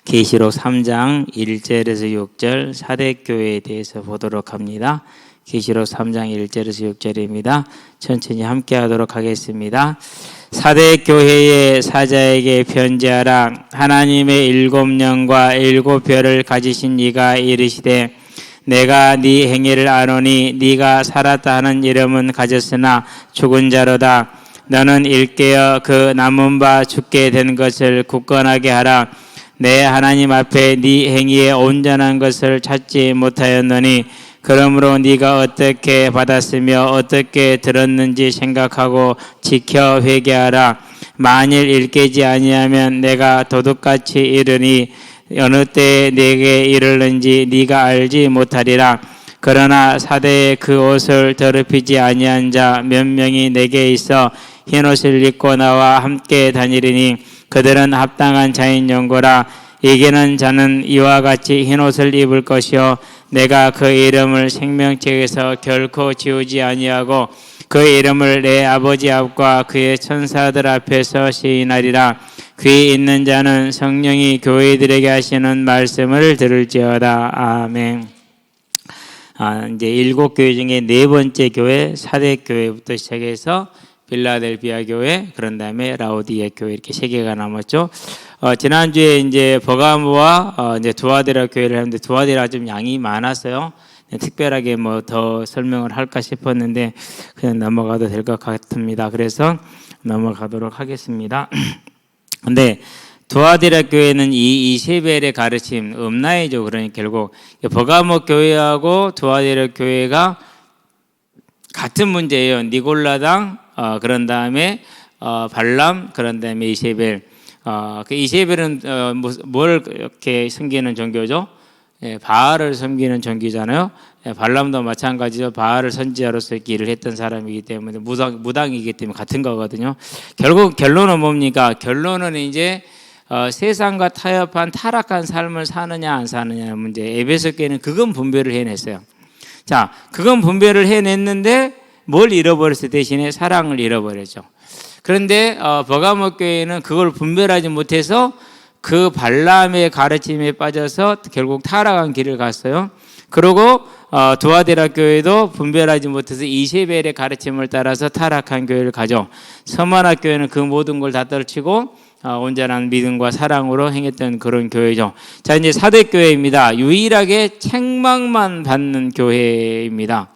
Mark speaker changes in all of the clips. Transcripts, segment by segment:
Speaker 1: 계시록 3장 1절에서 6절 사대교회에 대해서 보도록 합니다. 계시록 3장 1절에서 6절입니다. 천천히 함께 하도록 하겠습니다. 사대교회의 사자에게 편지하라. 하나님의 7영과 7별을 가지신 이가 이르시되 내가 네 행위를 아노니 네가 살았다 하는 이름은 가졌으나 죽은 자로다. 너는 일깨어 그 남은 바 죽게 된 것을 굳건하게 하라. 내 하나님 앞에 네 행위에 온전한 것을 찾지 못하였노니 그러므로 네가 어떻게 받았으며 어떻게 들었는지 생각하고 지켜 회개하라. 만일 일깨지 아니하면 내가 도둑같이 이르니 어느 때에 네게 이르는지 네가 알지 못하리라. 그러나 사대에 그 옷을 더럽히지 아니한 자 몇 명이 내게 있어 흰옷을 입고 나와 함께 다니리니 그들은 합당한 자인 연고라. 이기는 자는 이와 같이 흰옷을 입을 것이요 내가 그 이름을 생명책에서 결코 지우지 아니하고 그 이름을 내 아버지 앞과 그의 천사들 앞에서 시인하리라. 귀 있는 자는 성령이 교회들에게 하시는 말씀을 들을지어다. 아멘. 이제 7교회 중에 네 번째 교회 사대교회부터 시작해서 빌라델비아 교회, 그런 다음에 라오디게 교회, 이렇게 세 개가 남았죠. 지난주에 이제 버가모와 이제 두아디라 교회를 했는데 두아디라 좀 양이 많았어요. 특별하게 뭐 더 설명을 할까 싶었는데 그냥 넘어가도 될 것 같습니다. 그래서 넘어가도록 하겠습니다. 근데 두아디라 교회는 이 이세벨의 가르침 음라이죠. 그러니까 결국 버가모 교회하고 두아디라 교회가 같은 문제예요. 니골라당, 그런 다음에 발람, 그런 다음에 이세벨. 그 이세벨은 뭘 이렇게 섬기는 종교죠? 바알을 섬기는 종교잖아요. 발람도 마찬가지죠. 바알을 선지자로서 일을 했던 사람이기 때문에 무당이기 때문에 같은 거거든요. 결국 결론은 뭡니까? 결론은 이제 세상과 타협한 타락한 삶을 사느냐 안 사느냐의 문제. 에베소 교회는 그건 분별을 해냈어요. 자, 그건 분별을 해냈는데 뭘 잃어버렸을 대신에 사랑을 잃어버렸죠. 그런데 버가모 교회는 그걸 분별하지 못해서 그 발람의 가르침에 빠져서 결국 타락한 길을 갔어요. 그리고 두아디라 교회도 분별하지 못해서 이세벨의 가르침을 따라서 타락한 교회를 가죠. 서마나 교회는 그 모든 걸 다 떨치고 온전한 믿음과 사랑으로 행했던 그런 교회죠. 자, 이제 사대교회입니다. 유일하게 책망만 받는 교회입니다.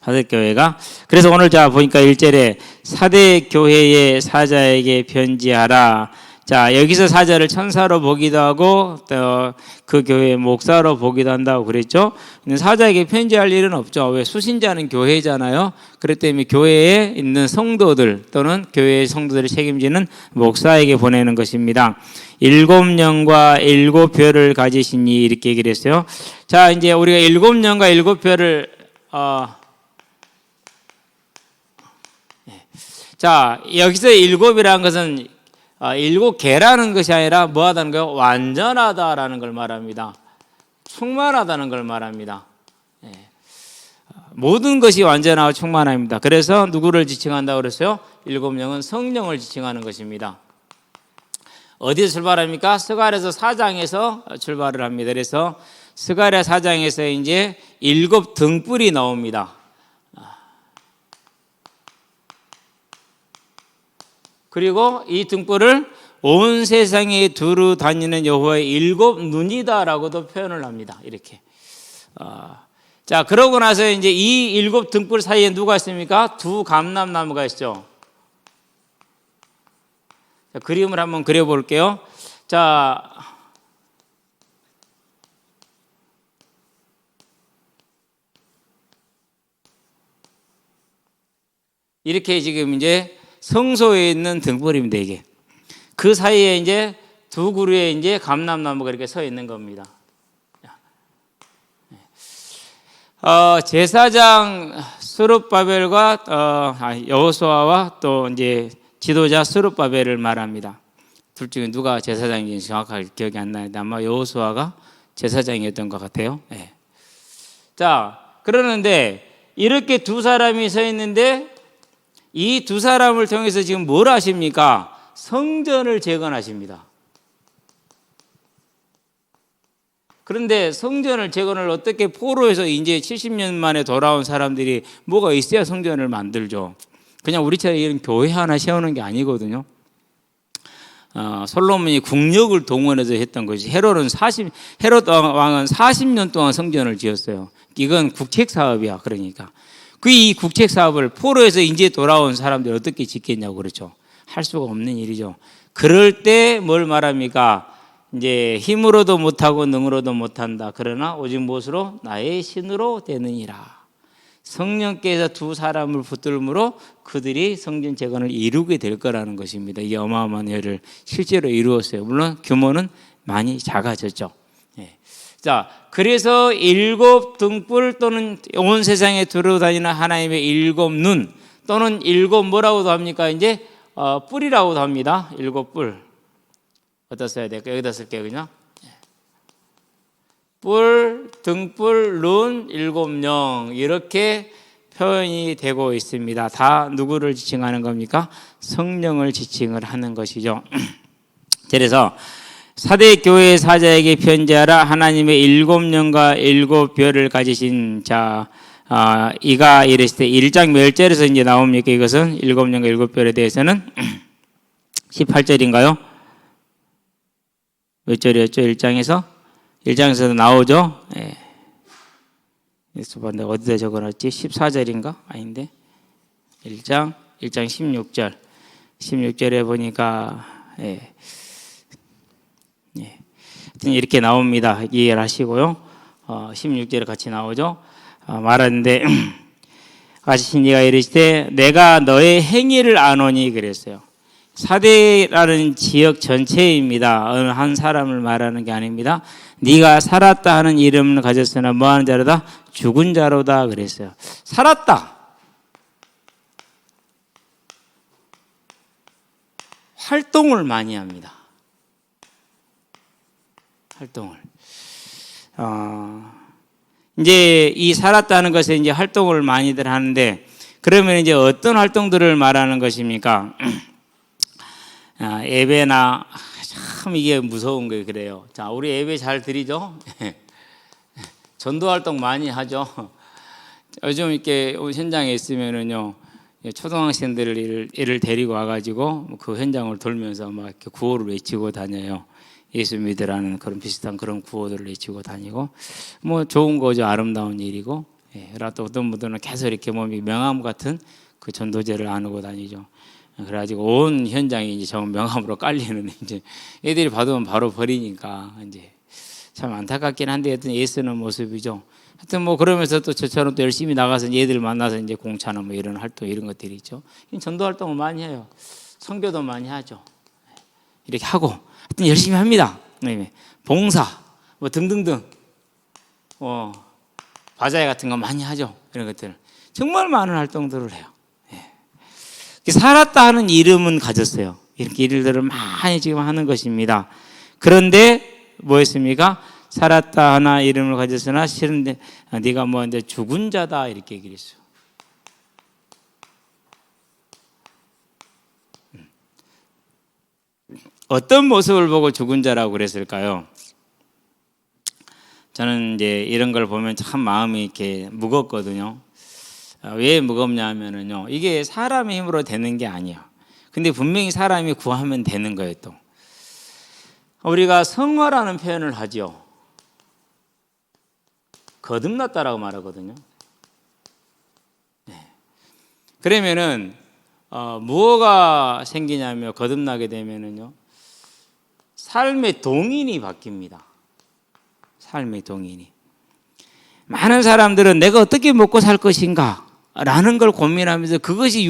Speaker 1: 사대교회가. 그래서 오늘 자 보니까 1절에 사대교회의 사자에게 편지하라. 자, 여기서 사자를 천사로 보기도 하고 또 그 교회의 목사로 보기도 한다고 그랬죠. 사자에게 편지할 일은 없죠. 왜? 수신자는 교회잖아요. 그렇기 때문에 교회에 있는 성도들 또는 교회의 성도들을 책임지는 목사에게 보내는 것입니다. 7영과 7별을 가지시니 이렇게 얘기를 했어요. 자, 이제 우리가 7영과 7별을 자, 여기서 7이라는 것은 7개라는 것이 아니라 뭐 하다는 거예요? 완전하다라는 걸 말합니다. 충만하다는 걸 말합니다. 모든 것이 완전하고 충만합니다. 그래서 누구를 지칭한다고 그랬어요? 7영은 성령을 지칭하는 것입니다. 어디서 출발합니까? 스가랴서 4장에서 출발을 합니다. 그래서 스가랴 4장에서 이제 7등불이 나옵니다. 그리고 이 등불을 온 세상에 두루 다니는 여호와의 7눈이다라고도 표현을 합니다. 이렇게. 자, 그러고 나서 이제 이 7등불 사이에 누가 있습니까? 두 감람나무가 있죠. 자, 그림을 한번 그려볼게요. 자, 이렇게 지금 이제 성소에 있는 등불입니다, 이게. 그 사이에 이제 두 그루에 이제 감람나무가 이렇게 서 있는 겁니다. 제사장 스룹바벨과 여호수아와 또 이제 지도자 스룹바벨을 말합니다. 둘 중에 누가 제사장인지 정확하게 기억이 안 나는데 아마 여호수아가 제사장이었던 것 같아요. 네. 자, 그러는데 이렇게 두 사람이 서 있는데 이 두 사람을 통해서 지금 뭘 하십니까? 성전을 재건하십니다. 그런데 성전을 재건을 어떻게 포로에서 이제 70년 만에 돌아온 사람들이 뭐가 있어야 성전을 만들죠. 그냥 우리처럼 이런 교회 하나 세우는 게 아니거든요. 솔로몬이 국력을 동원해서 했던 것이 헤롯 왕은 40년 동안 성전을 지었어요. 이건 국책 사업이야. 그러니까 이 국책 사업을 포로에서 이제 돌아온 사람들이 어떻게 짓겠냐고 그렇죠. 할 수가 없는 일이죠. 그럴 때 뭘 말합니까? 이제 힘으로도 못하고 능으로도 못한다. 그러나 오직 무엇으로? 나의 신으로 되느니라. 성령께서 두 사람을 붙들므로 그들이 성전 재건을 이루게 될 거라는 것입니다. 이게 어마어마한 일을 실제로 이루었어요. 물론 규모는 많이 작아졌죠. 자, 그래서 7 등불 또는 온 세상에 들어다니는 하나님의 7 눈 또는 7 뭐라고도 합니까? 이제 뿔이라고도 합니다. 7 뿔. 어디다 써야 될까요? 여기다 쓸게요, 그냥. 뿔, 등불, 눈, 7령 이렇게 표현이 되고 있습니다. 다 누구를 지칭하는 겁니까? 성령을 지칭을 하는 것이죠. 그래서 사대 교회 사자에게 편지하라. 하나님의 7년과 7별을 가지신 자 이가 이르시되 1장 몇 절에서 이제 나옵니까? 이것은 7년과 7별에 대해서는 18절인가요? 몇 절이었죠? 1장에서도 나오죠. 예. 내가 어디다 적어놨지? 14절인가? 아닌데 1장 16절 16절에 보니까 이렇게 나옵니다. 이해를 하시고요. 16절에 같이 나오죠. 말하는데 가시신 이가 이르시되 내가 너의 행위를 아노니 그랬어요. 사대라는 지역 전체입니다. 어느 한 사람을 말하는 게 아닙니다. 네가 살았다 하는 이름을 가졌으나 뭐하는 자로다? 죽은 자로다 그랬어요. 살았다. 활동을 많이 합니다. 활동을. 이제 이 살았다는 것에 이제 활동을 많이들 하는데 그러면 이제 어떤 활동들을 말하는 것입니까? 예배나 참 이게 무서운 거예요. 그래요. 자, 우리 예배 잘 드리죠? 전도 활동 많이 하죠. 요즘 이렇게 현장에 있으면은요, 초등학생들을 데리고 와가지고 그 현장을 돌면서 막 이렇게 구호를 외치고 다녀요. 예수 믿으라는 그런 비슷한 그런 구호들을 외치고 다니고, 뭐 좋은 거죠. 아름다운 일이고. 그러나 또 어떤 분들은 계속 이렇게 몸이 명함 같은 그 전도제를 나누고 다니죠. 그래가지고 온 현장이 이제 저 명함으로 깔리는 이제 애들이 받으면 바로 버리니까 이제 참 안타깝긴 한데 하여튼 애쓰는 모습이죠. 하여튼 뭐 그러면서 또 저처럼 또 열심히 나가서 얘들 만나서 이제 공차나 뭐 이런 활동 이런 것들이 있죠. 전도 활동을 많이 해요. 선교도 많이 하죠. 이렇게 하고 하여튼 열심히 합니다. 봉사 뭐 등등등 바자회 같은 거 많이 하죠. 이런 것들 정말 많은 활동들을 해요. 살았다 하는 이름은 가졌어요. 이렇게 일들을 많이 지금 하는 것입니다. 그런데 뭐였습니까? 살았다 하나 이름을 가졌으나 싫은데 네가 뭐 이제 죽은 자다 이렇게 얘기를 했어요. 어떤 모습을 보고 죽은 자라고 그랬을까요? 저는 이제 이런 걸 보면 참 마음이 이렇게 무겁거든요. 왜 무겁냐 하면은요, 이게 사람의 힘으로 되는 게 아니에요. 근데 분명히 사람이 구하면 되는 거예요. 또 우리가 성화라는 표현을 하죠. 거듭났다라고 말하거든요. 그러면은 무엇가 생기냐면 거듭나게 되면은요, 삶의 동인이 바뀝니다. 삶의 동인이. 많은 사람들은 내가 어떻게 먹고 살 것인가 라는 걸 고민하면서 그것이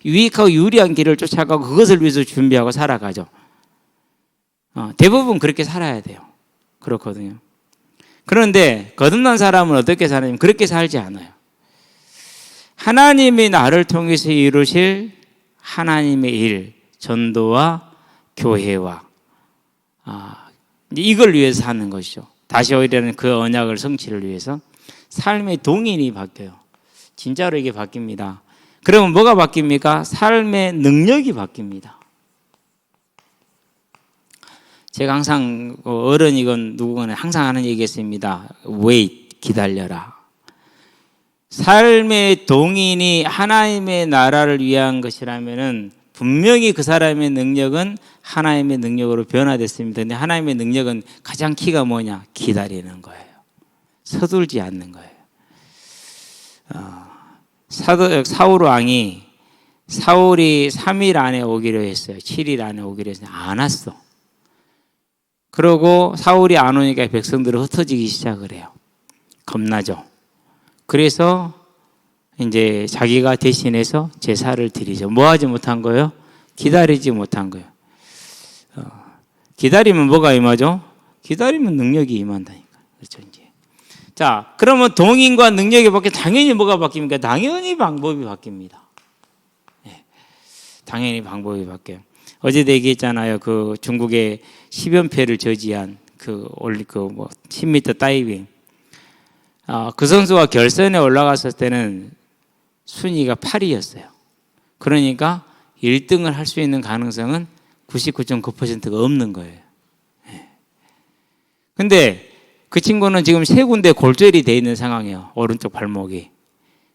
Speaker 1: 유익하고 유리한 길을 쫓아가고 그것을 위해서 준비하고 살아가죠. 대부분 그렇게 살아야 돼요. 그렇거든요. 그런데 거듭난 사람은 어떻게 사냐면 그렇게 살지 않아요. 하나님이 나를 통해서 이루실 하나님의 일, 전도와 교회와 이걸 위해서 사는 것이죠. 다시 오리라는 그 언약을 성취를 위해서 삶의 동인이 바뀌어요. 진짜로 이게 바뀝니다. 그러면 뭐가 바뀝니까? 삶의 능력이 바뀝니다. 제가 항상 어른이건 누구건 항상 하는 얘기였습니다. wait, 기다려라. 삶의 동인이 하나님의 나라를 위한 것이라면은 분명히 그 사람의 능력은 하나님의 능력으로 변화됐습니다. 근데 하나님의 능력은 가장 키가 뭐냐? 기다리는 거예요. 서둘지 않는 거예요. 사울 왕이 사울이 3일 안에 오기로 했어요. 7일 안에 오기로 했어요. 안 왔어. 그러고 사울이 안 오니까 백성들은 흩어지기 시작을 해요. 겁나죠. 그래서 이제 자기가 대신해서 제사를 드리죠. 뭐 하지 못한 거예요? 기다리지 못한 거예요. 기다리면 뭐가 임하죠? 기다리면 능력이 임한다니까. 그렇죠, 이제. 자, 그러면 동인과 능력이 바뀌면 당연히 뭐가 바뀝니까? 당연히 방법이 바뀝니다. 네. 당연히 방법이 바뀌어요. 어제도 얘기했잖아요. 그 중국의 10연패를 저지한 그 10m 다이빙. 그 선수가 결선에 올라갔을 때는 순위가 8위였어요. 그러니까 1등을 할 수 있는 가능성은 99.9%가 없는 거예요. 근데 그 친구는 지금 3군데 골절이 돼 있는 상황이에요. 오른쪽 발목이.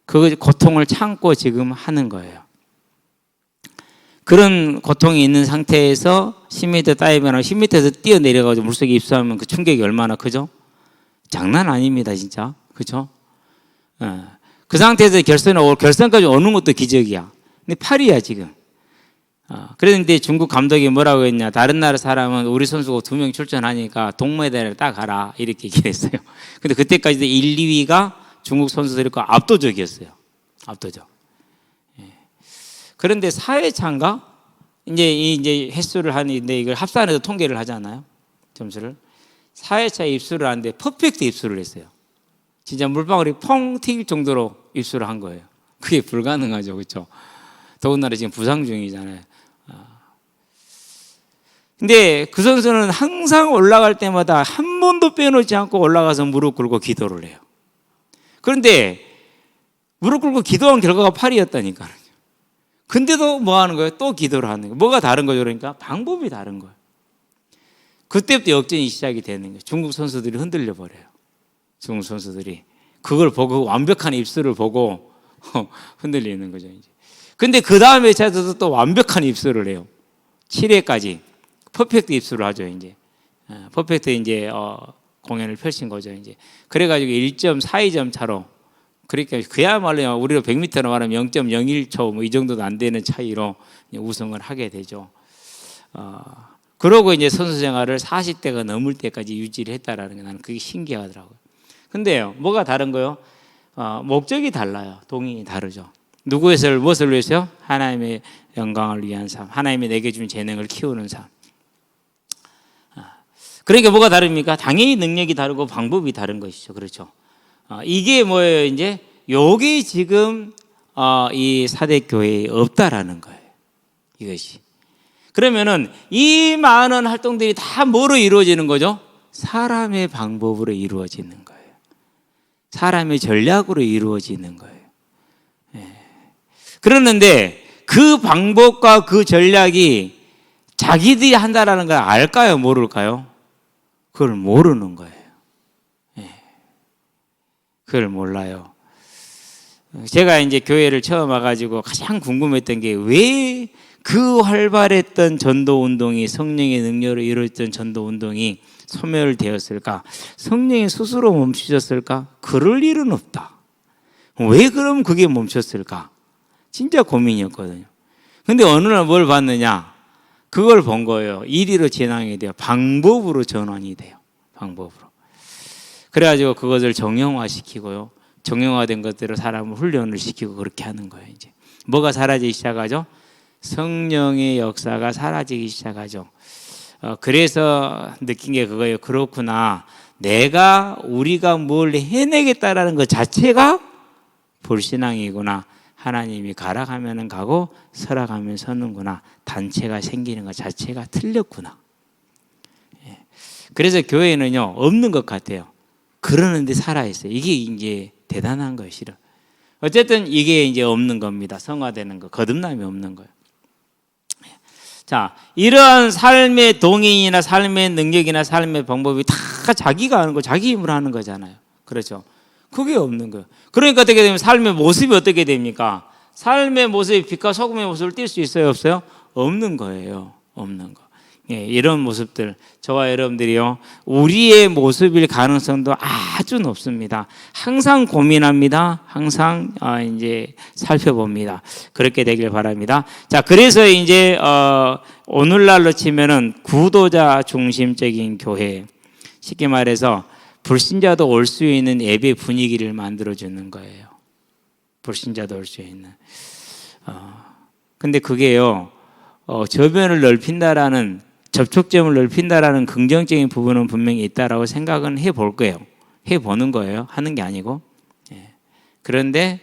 Speaker 1: 그 고통을 참고 지금 하는 거예요. 그런 고통이 있는 상태에서 10m 다이빙을 10m에서 뛰어내려가지고 물속에 입수하면 그 충격이 얼마나 크죠? 장난 아닙니다, 진짜. 그죠? 그 상태에서 결선까지 오는 것도 기적이야. 근데 8위야, 지금. 그런데 중국 감독이 뭐라고 했냐. 다른 나라 사람은 우리 선수가 2명 출전하니까 동메달을 딱 가라. 이렇게 얘기했어요. 근데 그때까지도 1, 2위가 중국 선수들이 압도적이었어요. 압도적. 그런데 4회차인가? 이제 횟수를 하는데 이걸 합산해서 통계를 하잖아요. 점수를. 4회차에 입수를 하는데 퍼펙트 입수를 했어요. 진짜 물방울이 펑 튀길 정도로 입수를 한 거예요. 그게 불가능하죠. 그렇죠? 더군다나 지금 부상 중이잖아요. 근데 그 선수는 항상 올라갈 때마다 한 번도 빼놓지 않고 올라가서 무릎 꿇고 기도를 해요. 그런데 무릎 꿇고 기도한 결과가 8위였다니까요. 근데도 뭐 하는 거예요? 또 기도를 하는 거예요. 뭐가 다른 거죠? 그러니까 방법이 다른 거예요. 그때부터 역전이 시작이 되는 거예요. 중국 선수들이 흔들려 버려요. 중국 선수들이 그걸 보고 완벽한 입술을 보고 흔들리는 거죠. 이제. 근데 그 다음 회차에서도 또 완벽한 입술을 해요. 7회까지 퍼펙트 입술을 하죠. 이제 퍼펙트 이제 공연을 펼친 거죠. 이제 그래가지고 1.42점 차로. 그러니까 그야말로 우리로 100m로 말하면 0.01초 뭐 이 정도도 안 되는 차이로 우승을 하게 되죠. 그러고 이제 선수 생활을 40대가 넘을 때까지 유지를 했다라는 게 나는 그게 신기하더라고요. 근데요, 뭐가 다른 거요? 목적이 달라요. 동인이 다르죠. 누구에서 무엇을 위해서요? 하나님의 영광을 위한 삶, 하나님이 내게 준 재능을 키우는 삶. 그러니까 뭐가 다릅니까? 당연히 능력이 다르고 방법이 다른 것이죠. 그렇죠? 이게 뭐예요? 이제 요게 지금 이 사대교회에 없다라는 거예요. 이것이. 그러면은 이 많은 활동들이 다 뭐로 이루어지는 거죠? 사람의 방법으로 이루어지는 거예요. 사람의 전략으로 이루어지는 거예요. 그러는데 그 방법과 그 전략이 자기들이 한다라는 걸 알까요? 모를까요? 그걸 모르는 거예요. 그걸 몰라요. 제가 이제 교회를 처음 와가지고 가장 궁금했던 게 왜 그 활발했던 전도 운동이 성령의 능력으로 이루어졌던 전도 운동이 소멸되었을까? 성령이 스스로 멈추셨을까? 그럴 일은 없다. 왜 그럼 그게 멈췄을까? 진짜 고민이었거든요. 근데 어느 날 뭘 봤느냐? 그걸 본 거예요. 이리로 진행이 돼요. 방법으로 전환이 돼요. 방법으로. 그래가지고 그것을 정형화시키고요. 정형화된 것대로 사람을 훈련을 시키고 그렇게 하는 거예요. 이제 뭐가 사라지기 시작하죠? 성령의 역사가 사라지기 시작하죠. 그래서 느낀 게 그거예요. 그렇구나. 우리가 뭘 해내겠다라는 것 자체가 불신앙이구나. 하나님이 가라 하면은 가고 서라 하면 서는구나. 단체가 생기는 것 자체가 틀렸구나. 그래서 교회는요 없는 것 같아요. 그러는데 살아있어요. 이게 이제 대단한 거예요, 실은. 어쨌든 이게 이제 없는 겁니다. 성화되는 거, 거듭남이 없는 거예요. 자, 이러한 삶의 동인이나 삶의 능력이나 삶의 방법이 다 자기가 하는 거, 자기 힘으로 하는 거잖아요. 그렇죠? 그게 없는 거예요. 그러니까 어떻게 되면 삶의 모습이 어떻게 됩니까? 삶의 모습이 빛과 소금의 모습을 띌 수 있어요, 없어요? 없는 거예요. 없는 거. 예, 이런 모습들, 저와 여러분들이요, 우리의 모습일 가능성도 아주 높습니다. 항상 고민합니다. 항상 이제 살펴봅니다. 그렇게 되길 바랍니다. 자, 그래서 이제 오늘날로 치면은 구도자 중심적인 교회, 쉽게 말해서 불신자도 올 수 있는 예배 분위기를 만들어 주는 거예요. 불신자도 올 수 있는. 근데 그게요, 저변을 넓힌다라는, 접촉점을 넓힌다라는 긍정적인 부분은 분명히 있다라고 생각은 해볼 거예요. 해보는 거예요. 하는 게 아니고. 예. 그런데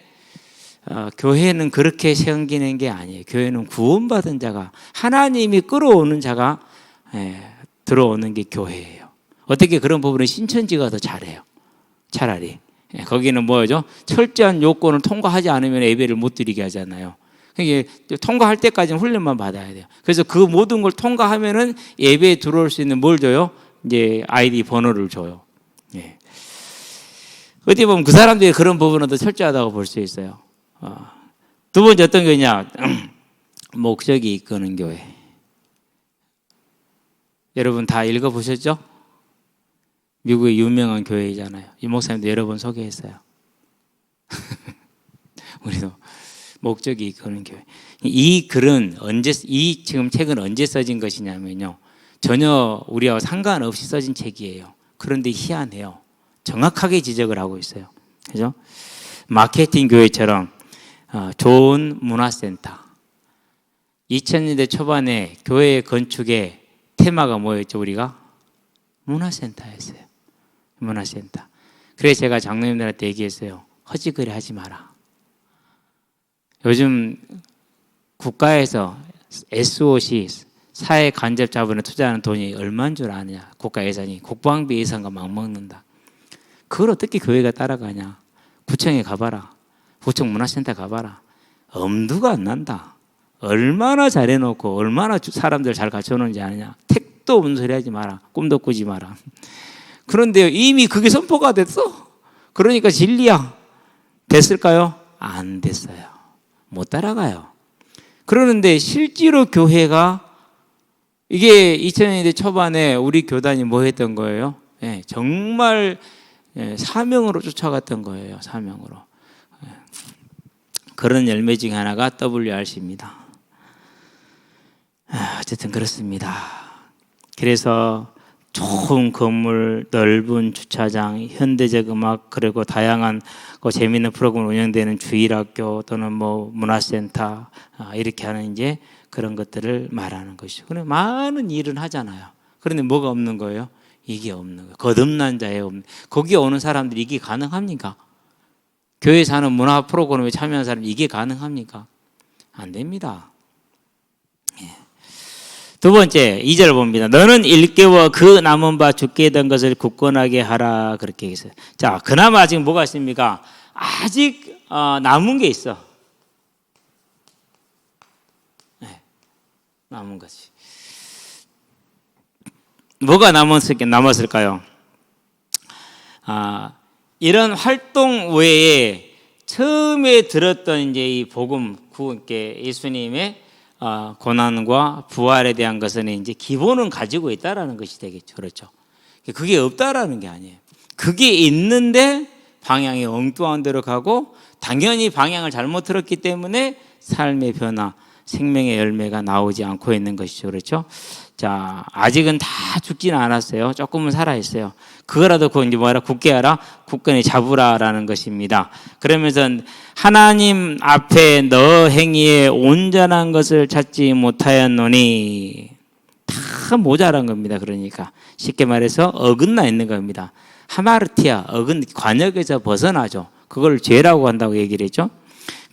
Speaker 1: 교회는 그렇게 생기는 게 아니에요. 교회는 구원받은 자가, 하나님이 끌어오는 자가 들어오는 게 교회예요. 어떻게 그런 부분은 신천지가 더 잘해요. 차라리. 예. 거기는 뭐죠? 철저한 요건을 통과하지 않으면 예배를 못 드리게 하잖아요. 그러니까 통과할 때까지는 훈련만 받아야 돼요. 그래서 그 모든 걸 통과하면은 예배에 들어올 수 있는 뭘 줘요? 이제 아이디 번호를 줘요. 예. 어떻게 보면 그 사람들이 그런 부분은 더 철저하다고 볼 수 있어요. 두 번째 어떤 거냐? 목적이 이끄는 교회. 여러분 다 읽어보셨죠? 미국의 유명한 교회이잖아요. 이 목사님도 여러 번 소개했어요. 우리도. 목적이 이끄는 교회. 이 글은 지금 책은 언제 써진 것이냐면요, 전혀 우리와 상관없이 써진 책이에요. 그런데 희한해요. 정확하게 지적을 하고 있어요. 그죠? 마케팅 교회처럼 좋은 문화센터. 2000년대 초반에 교회 건축의 테마가 뭐였죠, 우리가? 문화센터였어요. 문화센터. 그래서 제가 장로님들한테 얘기했어요. 허지거리 하지 마라. 요즘 국가에서 SOC, 사회 간접 자본에 투자하는 돈이 얼마인 줄 아느냐. 국가 예산이. 국방비 예산과 막 먹는다. 그걸 어떻게 교회가 따라가냐. 구청에 가봐라. 구청 문화센터 가봐라. 엄두가 안 난다. 얼마나 잘해놓고 얼마나 사람들 잘 갖춰놓은지 아느냐. 택도 없는 소리 하지 마라. 꿈도 꾸지 마라. 그런데 이미 그게 선포가 됐어. 그러니까 진리야. 됐을까요? 안 됐어요. 못 따라가요. 그러는데 실제로 교회가, 이게 2000년대 초반에 우리 교단이 뭐 했던 거예요? 예, 정말 사명으로 쫓아갔던 거예요. 사명으로. 그런 열매 중에 하나가 WRC입니다. 어쨌든 그렇습니다. 그래서 좋은 건물, 넓은 주차장, 현대적 음악, 그리고 다양한 재미있는 프로그램 운영되는 주일학교 또는 뭐 문화센터, 이렇게 하는 이제 그런 것들을 말하는 것이죠. 그런데 많은 일은 하잖아요. 그런데 뭐가 없는 거예요? 이게 없는 거예요. 거듭난 자에 없는. 거기에 오는 사람들이 이게 가능합니까? 교회 사는 문화 프로그램에 참여하는 사람이 이게 가능합니까? 안 됩니다. 두 번째 2절 봅니다. 너는 일깨워 그 남은 바 죽게 된 것을 굳건하게 하라. 그렇게 했어요. 자, 그나마 아직 뭐가 있습니까? 아직 남은 게 있어. 네, 남은 것이. 뭐가 남았을까요? 이런 활동 외에 처음에 들었던 이제 이 복음, 예수님의 고난과 부활에 대한 것은 이제 기본은 가지고 있다라는 것이 되겠죠. 그렇죠. 그게 없다라는 게 아니에요. 그게 있는데 방향이 엉뚱한 데로 가고, 당연히 방향을 잘못 들었기 때문에 삶의 변화, 생명의 열매가 나오지 않고 있는 것이죠. 그렇죠. 자, 아직은 다 죽지는 않았어요. 조금은 살아있어요. 그거라도 이제 뭐라 굳게 하라, 굳건히 잡으라라는 것입니다. 그러면서 하나님 앞에 너 행위에 온전한 것을 찾지 못하였노니, 다 모자란 겁니다. 그러니까 쉽게 말해서 어긋나 있는 겁니다. 하마르티아, 관역에서 벗어나죠. 그걸 죄라고 한다고 얘기를 했죠.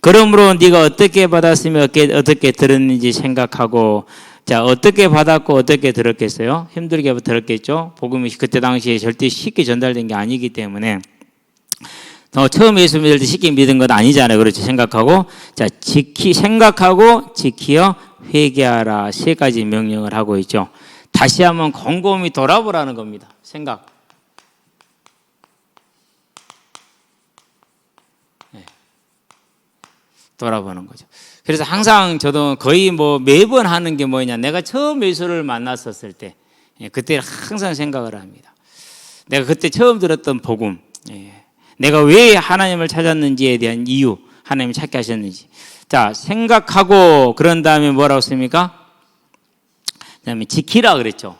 Speaker 1: 그러므로 네가 어떻게 받았으며 어떻게 들었는지 생각하고, 자, 어떻게 받았고 어떻게 들었겠어요? 힘들게 들었겠죠. 복음이 그때 당시에 절대 쉽게 전달된 게 아니기 때문에 처음 예수 믿을 때 쉽게 믿은 건 아니잖아요. 그렇죠. 생각하고, 자, 생각하고 지키어 회개하라 세 가지 명령을 하고 있죠. 다시 한번 곰곰이 돌아보라는 겁니다. 생각. 돌아보는 거죠. 그래서 항상 저도 거의 뭐 매번 하는 게 뭐냐, 내가 처음 예수를 만났었을 때 그때 항상 생각을 합니다. 내가 그때 처음 들었던 복음, 내가 왜 하나님을 찾았는지에 대한 이유, 하나님을 찾게 하셨는지. 자, 생각하고 그런 다음에 뭐라고 했습니까? 그다음에 지키라 그랬죠.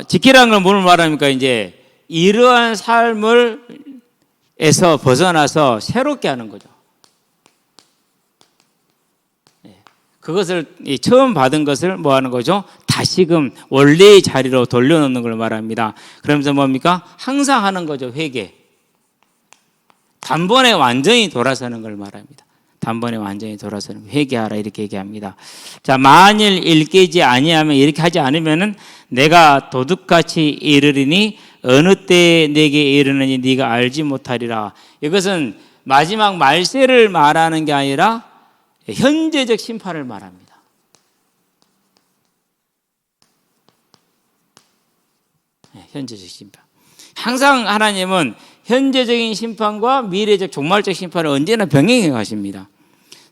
Speaker 1: 지키라는 건 뭘 말합니까? 이제 이러한 삶을 에서 벗어나서 새롭게 하는 거죠. 그것을 처음 받은 것을 뭐 하는 거죠? 다시금 원래의 자리로 돌려놓는 걸 말합니다. 그러면서 뭡니까? 항상 하는 거죠. 회개. 단번에 완전히 돌아서는 걸 말합니다. 단번에 완전히 돌아서는 회개하라 이렇게 얘기합니다. 자, 만일 일깨지 아니하면 이렇게 하지 않으면은 내가 도둑같이 이르리니 어느 때에 내게 이르느니 네가 알지 못하리라. 이것은 마지막 말세를 말하는 게 아니라 현재적 심판을 말합니다. 현재적 심판. 항상 하나님은 현재적인 심판과 미래적 종말적 심판을 언제나 병행해 가십니다.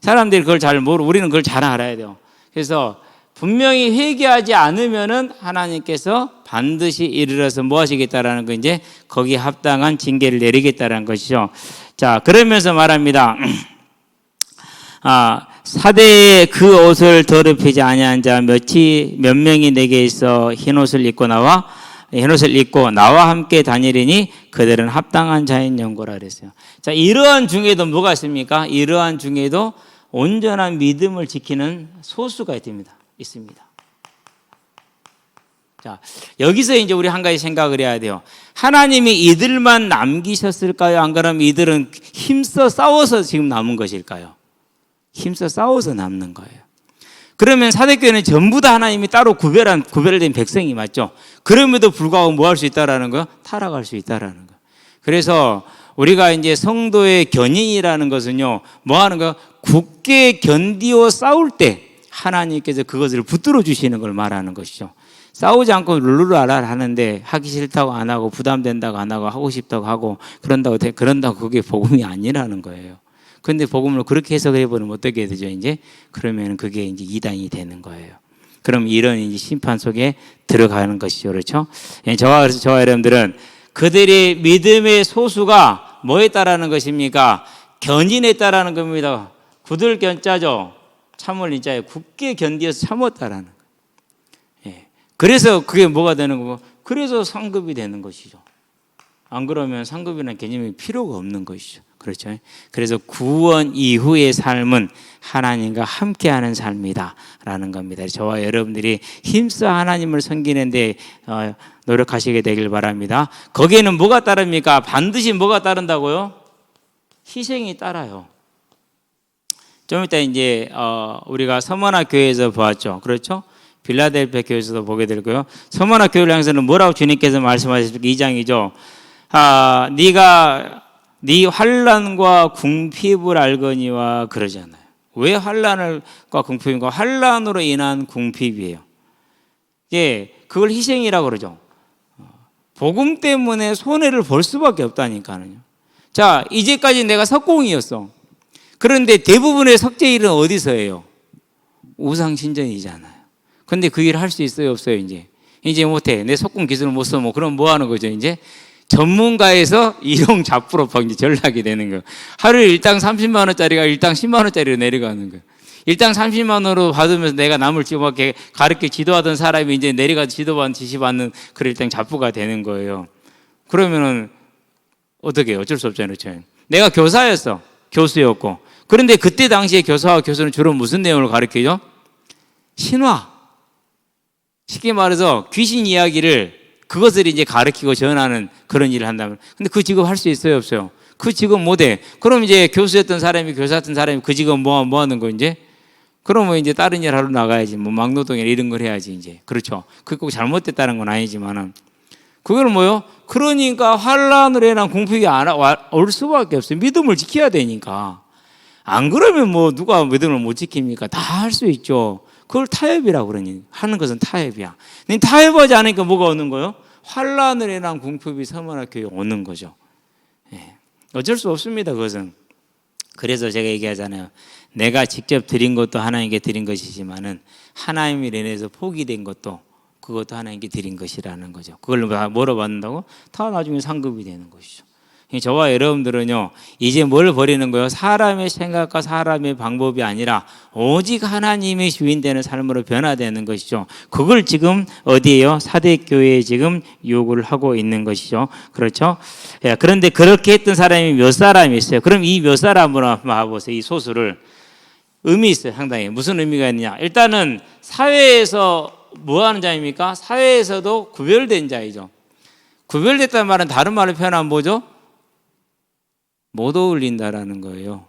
Speaker 1: 사람들이 그걸 잘 모르고 우리는 그걸 잘 알아야 돼요. 그래서 분명히 회개하지 않으면은 하나님께서 반드시 이르러서 뭐 하시겠다라는 거, 이제 거기에 합당한 징계를 내리겠다라는 것이죠. 자, 그러면서 말합니다. 사대에 그 옷을 더럽히지 아니한 자 몇 명이 내게 있어 흰옷을 입고 나와 함께 다니리니 그들은 합당한 자인 연고라 그랬어요. 자, 이러한 중에도 뭐가 있습니까? 이러한 중에도 온전한 믿음을 지키는 소수가 있습니다. 자, 여기서 이제 우리 한 가지 생각을 해야 돼요. 하나님이 이들만 남기셨을까요? 안 그러면 이들은 힘써 싸워서 지금 남은 것일까요? 힘써 싸워서 남는 거예요. 그러면 사대교회는 전부 다 하나님이 따로 구별된 백성이 맞죠? 그럼에도 불구하고 뭐 할 수 있다라는 거요? 타락할 수 있다라는 거. 그래서 우리가 이제 성도의 견인이라는 것은요, 뭐 하는 거? 굳게 견디어 싸울 때 하나님께서 그것을 붙들어 주시는 걸 말하는 것이죠. 싸우지 않고 룰루랄라 하는데 하기 싫다고 안 하고 부담된다고 안 하고 하고 싶다고 하고 그런다고 그게 복음이 아니라는 거예요. 그런데 복음을 그렇게 해석해 버리면 어떻게 되죠? 이제 그러면 그게 이제 이단이 되는 거예요. 그럼 이런 이제 심판 속에 들어가는 것이죠, 그렇죠? 저와 여러분들은 그들의 믿음의 소수가 뭐에 따라는 것입니까? 견인에 따라는 겁니다. 굳을 견자죠. 참을 인자에 굳게 견디어서 참았다라는 거예요. 그래서 그게 뭐가 되는 거고, 그래서 상급이 되는 것이죠. 안 그러면 상급이라는 개념이 필요가 없는 것이죠. 그렇죠? 그래서 구원 이후의 삶은 하나님과 함께하는 삶이다라는 겁니다. 저와 여러분들이 힘써 하나님을 섬기는데 노력하시게 되길 바랍니다. 거기에는 뭐가 따릅니까? 반드시 뭐가 따른다고요? 희생이 따라요. 좀 이따 이제 우리가 서머나 교회에서 보았죠. 그렇죠? 빌라델피아 교회에서도 보게 되고요. 서머나 교회를 향해서는 뭐라고 주님께서 말씀하셨습니까? 2장이죠. 네가 네 환난과 궁핍을 알거니와 그러잖아요. 왜 환난과 궁핍인가? 환난으로 인한 궁핍이에요. 그걸 희생이라고 그러죠. 복음 때문에 손해를 볼 수밖에 없다니까요. 자, 이제까지 내가 석공이었어. 그런데 대부분의 석재일은 어디서 해요? 우상신전이잖아요. 근데 그 일을 할 수 있어요, 없어요? 이제 못해. 내 석공 기술을 못 써. 그럼 뭐 하는 거죠? 이제 전문가에서 일용 잡부로 이제 전락이 되는 거예요. 하루에 일당 30만 원짜리가 일당 10만 원짜리로 내려가는 거예요. 일당 30만 원으로 받으면서 내가 남을 이렇게 가르쳐 지도하던 사람이 이제 내려가서 지시받는 그런 일당 잡부가 되는 거예요. 그러면은 어떻게 해요? 어쩔 수 없잖아요. 그렇죠? 내가 교사였어. 교수였고. 그런데 그때 당시에 교사와 교수는 주로 무슨 내용을 가르쳐요? 신화. 쉽게 말해서 귀신 이야기를 그것을 이제 가르치고 전하는 그런 일을 한다면. 근데 그 직업 할 수 있어요, 없어요? 그 직업 못해. 그럼 이제 교수였던 사람이, 교사였던 사람이 그 직업 뭐 하는 거, 이제? 그러면 이제 다른 일 하러 나가야지. 뭐 막노동이나 이런 걸 해야지, 이제. 그렇죠. 그게 꼭 잘못됐다는 건 아니지만은. 그걸 뭐요? 그러니까 환란으로 인한 공fik이 올 수밖에 없어요. 믿음을 지켜야 되니까. 안 그러면 뭐 누가 믿음을 못 지킵니까? 다 할 수 있죠. 그걸 타협이라고 그러니. 하는 것은 타협이야. 근데 타협하지 않으니까 뭐가 오는 거예요? 환란을 인한 궁핍이 서머나 교회에 오는 거죠. 예. 어쩔 수 없습니다. 그것은. 그래서 제가 얘기하잖아요. 내가 직접 드린 것도 하나님께 드린 것이지만은 하나님이 인해서 포기된 것도 그것도 하나님께 드린 것이라는 거죠. 그걸 뭐로 받는다고? 다 나중에 상급이 되는 것이죠. 저와 여러분들은요, 이제 뭘 버리는 거예요? 사람의 생각과 사람의 방법이 아니라 오직 하나님의 주인되는 삶으로 변화되는 것이죠. 그걸 지금 어디에요? 사대교회에 지금 요구를 하고 있는 것이죠. 그렇죠? 예, 그런데 그렇게 했던 사람이 몇 사람이 있어요. 그럼 이 몇 사람으로 한번 봐보세요. 이 소수를. 의미 있어요. 상당히. 무슨 의미가 있느냐. 일단은 사회에서 뭐 하는 자입니까? 사회에서도 구별된 자이죠. 구별됐다는 말은 다른 말로 표현하면 뭐죠? 못 어울린다라는 거예요.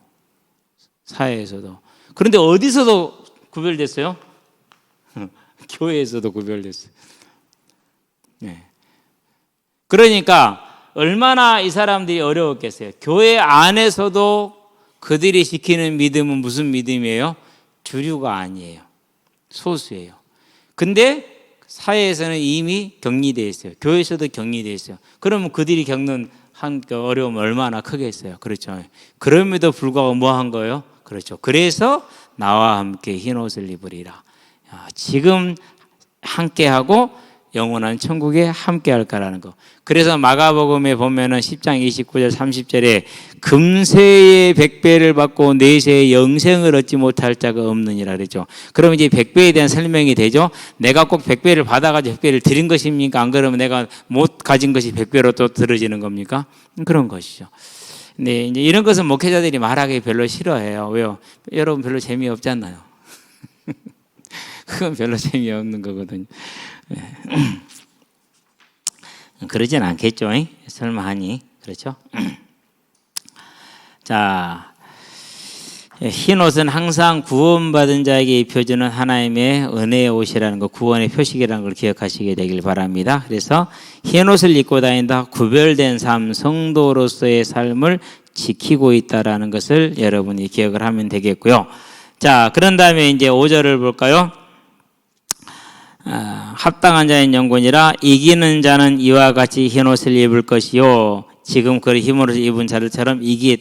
Speaker 1: 사회에서도. 그런데 어디서도 구별됐어요? 교회에서도 구별됐어요. 네. 그러니까 얼마나 이 사람들이 어려웠겠어요. 교회 안에서도 그들이 지키는 믿음은 무슨 믿음이에요? 주류가 아니에요. 소수예요. 근데 사회에서는 이미 격리되어 있어요. 교회에서도 격리되어 있어요. 그러면 그들이 겪는 어려움은 얼마나 크겠어요. 그렇죠. 그럼에도 불구하고 뭐 한 거예요? 그렇죠. 그래서 나와 함께 흰 옷을 입으리라. 지금 함께하고 영원한 천국에 함께할 거라는 거. 그래서 마가복음에 보면은 10장 29절 30절에 금세의 100배를 받고 내세의 영생을 얻지 못할 자가 없느니라 그러죠. 그럼 이제 100배에 대한 설명이 되죠. 내가 꼭 100배를 받아가지고 100배를 드린 것입니까? 안 그러면 내가 못 가진 것이 100배로 또 들어지는 겁니까? 그런 것이죠. 네, 이제 이런 것은 목회자들이 말하기 별로 싫어해요. 왜요? 여러분 별로 재미없잖아요. 그건 별로 재미없는 거거든요. 그러진 않겠죠. 설마 하니. 그렇죠? 자, 흰 옷은 항상 구원받은 자에게 입혀주는 하나님의 은혜의 옷이라는 거, 구원의 표식이라는 걸 기억하시게 되길 바랍니다. 그래서 흰 옷을 입고 다닌다, 구별된 삶, 성도로서의 삶을 지키고 있다라는 것을 여러분이 기억을 하면 되겠고요. 자, 그런 다음에 이제 5절을 볼까요? 합당한 자인 영혼이라 이기는 자는 이와 같이 흰 옷을 입을 것이요. 지금 그 흰 옷을 입은 자들처럼 입게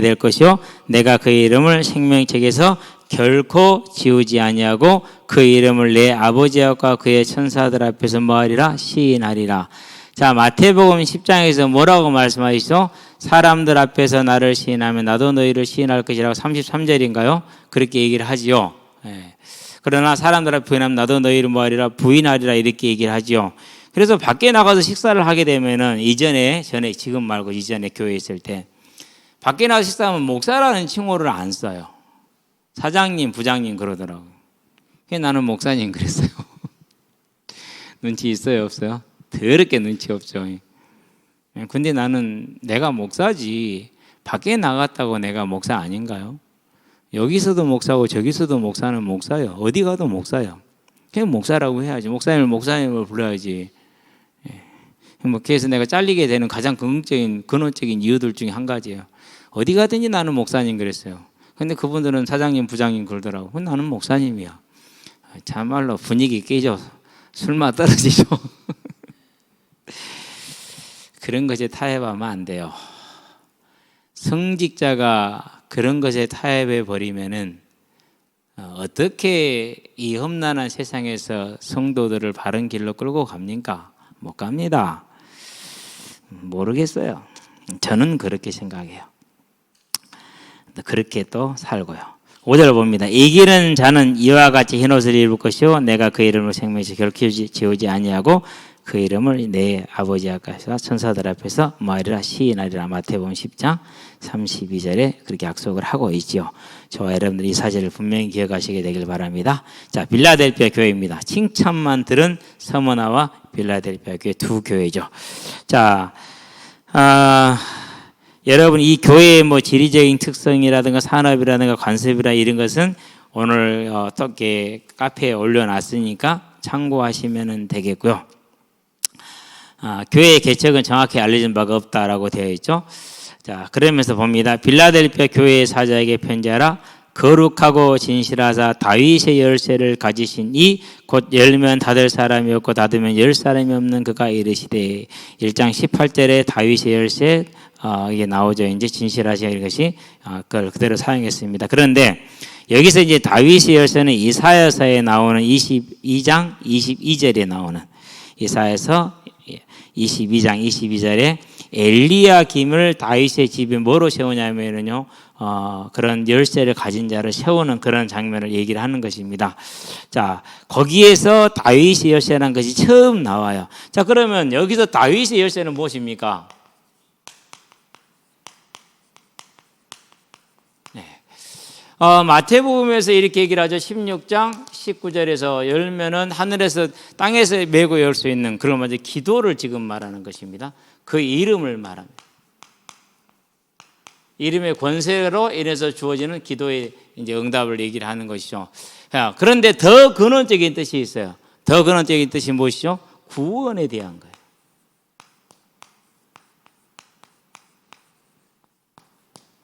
Speaker 1: 될 것이요. 내가 그의 이름을 생명책에서 결코 지우지 아니하고 그 이름을 내 아버지와 그의 천사들 앞에서 뭐하리라? 시인하리라. 자, 마태복음 10장에서 뭐라고 말씀하시죠? 사람들 앞에서 나를 시인하면 나도 너희를 시인할 것이라고 33절인가요? 그렇게 얘기를 하지요. 예. 그러나 사람들 앞에 부인하면 나도 너희를 뭐하리라? 부인하리라 이렇게 얘기를 하지요. 그래서 밖에 나가서 식사를 하게 되면은 전에 지금 말고 이전에 교회에 있을 때 밖에 나가서 식사하면 목사라는 칭호를 안 써요. 사장님, 부장님 그러더라고요. 나는 목사님 그랬어요. 눈치 있어요, 없어요? 더럽게 눈치 없죠. 근데 나는 내가 목사지 밖에 나갔다고 내가 목사 아닌가요? 여기서도 목사고 저기서도 목사는 목사예요. 어디 가도 목사예요. 그냥 목사라고 해야지. 목사님을 목사님을 불러야지. 그래서 내가 잘리게 되는 가장 근원적인 이유들 중에 한 가지예요. 어디 가든지 나는 목사님 그랬어요. 근데 그분들은 사장님, 부장님 그러더라고. 나는 목사님이야. 참말로 분위기 깨져. 술맛 떨어지죠. 그런 것에 타협하면 안 돼요. 성직자가 그런 것에 타협해 버리면은 어떻게 이 험난한 세상에서 성도들을 바른 길로 끌고 갑니까? 못 갑니다. 모르겠어요. 저는 그렇게 생각해요. 그렇게 또 살고요. 5절 봅니다. 이기는 자는 이와 같이 흰 옷을 입을 것이요 내가 그 이름을 생명에서 결코 지우지 아니하고 그 이름을 내 아버지 앞에서 천사들 앞에서 뭐하리라? 시인하리라. 마태복음 10장 32절에 그렇게 약속을 하고 있지요. 저와 여러분들 이 사실을 분명히 기억하시게 되길 바랍니다. 자, 빌라델피아 교회입니다. 칭찬만 들은 서머나와 빌라델피아 교회 두 교회죠. 자, 여러분 이 교회의 뭐 지리적인 특성이라든가 산업이라든가 관습이라 이런 것은 오늘 어떻게 카페에 올려놨으니까 참고하시면 되겠고요. 교회의 개척은 정확히 알려진 바가 없다라고 되어 있죠. 자, 그러면서 봅니다. 빌라델피아 교회의 사자에게 편지하라. 거룩하고 진실하사 다윗의 열쇠를 가지신 이 곧 열면 닫을 사람이 없고 닫으면 열 사람이 없는 그가 이르시되 1장 18절에 다윗의 열쇠 이게 나오죠. 이제 진실하시는 이것이 그걸 그대로 사용했습니다. 그런데 여기서 이제 다윗의 열쇠는 이사야서에 나오는 22장 22절에 나오는 이사야서 22장 22절에 엘리야김을 다윗의 집에 뭐로 세우냐면요, 그런 열쇠를 가진 자를 세우는 그런 장면을 얘기를 하는 것입니다. 자, 거기에서 다윗의 열쇠라는 것이 처음 나와요. 자, 그러면 여기서 다윗의 열쇠는 무엇입니까? 네. 마태복음에서 이렇게 얘기를 하죠. 16장 19절에서 열면은 하늘에서 땅에서 메고 열 수 있는 그런 먼저 기도를 지금 말하는 것입니다. 그 이름을 말합니다. 이름의 권세로 인해서 주어지는 기도의 이제 응답을 얘기를 하는 것이죠. 그런데 더 근원적인 뜻이 있어요. 더 근원적인 뜻이 무엇이죠? 구원에 대한 거예요.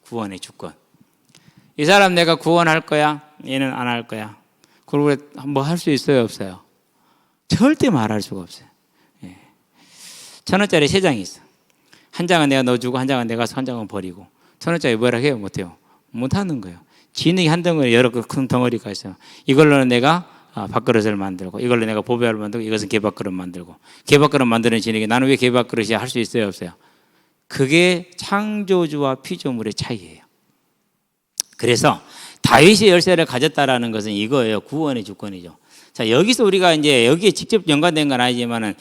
Speaker 1: 구원의 주권. 이 사람 내가 구원할 거야? 얘는 안 할 거야. 그리고 뭐 할 수 있어요? 없어요? 절대 말할 수가 없어요. 1,000원짜리 3장이 있어. 한 장은 내가 넣어주고 한 장은 내가 한 장은 버리고. 1,000원짜리 뭐라 해요? 못해요. 못하는 거예요. 진흙이 한 덩어리 여러 큰 덩어리가 있어요. 이걸로는 내가 밥그릇을 만들고 이걸로 내가 보배알을 만들고 이것은 개밥그릇 만들고 개밥그릇 만드는 진흙이 나는 왜 개밥그릇이 할 수 있어요? 없어요? 그게 창조주와 피조물의 차이예요. 그래서 다윗의 열쇠를 가졌다라는 것은 이거예요. 구원의 주권이죠. 자, 여기서 우리가 이제 여기에 직접 연관된 건 아니지만은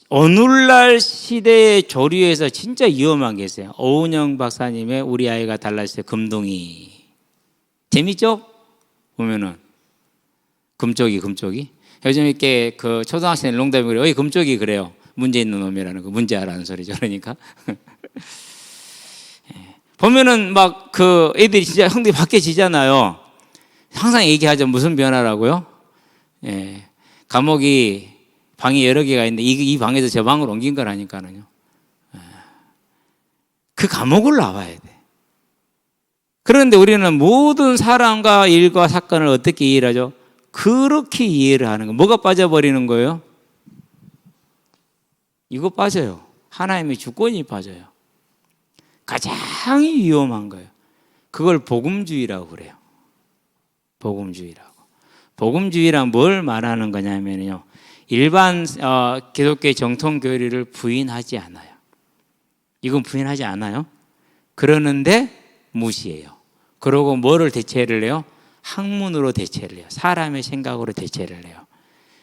Speaker 1: 오늘날 시대의 조류에서 진짜 위험한 게 있어요. 오은영 박사님의 우리 아이가 달라졌어요. 금동이. 재밌죠? 보면은. 금쪽이. 요즘 이렇게 그 초등학생 농담이 그래요. 어이, 금쪽이 그래요. 문제 있는 놈이라는 거. 문제아라는 소리죠. 그러니까. 보면은 막 그 애들이 진짜 형들이 바뀌어지잖아요. 항상 얘기하죠. 무슨 변화라고요? 예. 감옥이 방이 여러 개가 있는데 이 방에서 저 방으로 옮긴 거라니까요. 그 감옥을 나와야 돼. 그런데 우리는 모든 사람과 일과 사건을 어떻게 이해하죠? 그렇게 이해를 하는 거예요. 뭐가 빠져버리는 거예요? 이거 빠져요. 하나님의 주권이 빠져요. 가장 위험한 거예요. 그걸 복음주의라고 그래요. 복음주의라고. 복음주의란 뭘 말하는 거냐면요. 일반 기독교의 정통 교리를 부인하지 않아요. 이건 부인하지 않아요. 그러는데 무시해요. 그러고 뭐를 대체를 해요? 학문으로 대체를 해요. 사람의 생각으로 대체를 해요.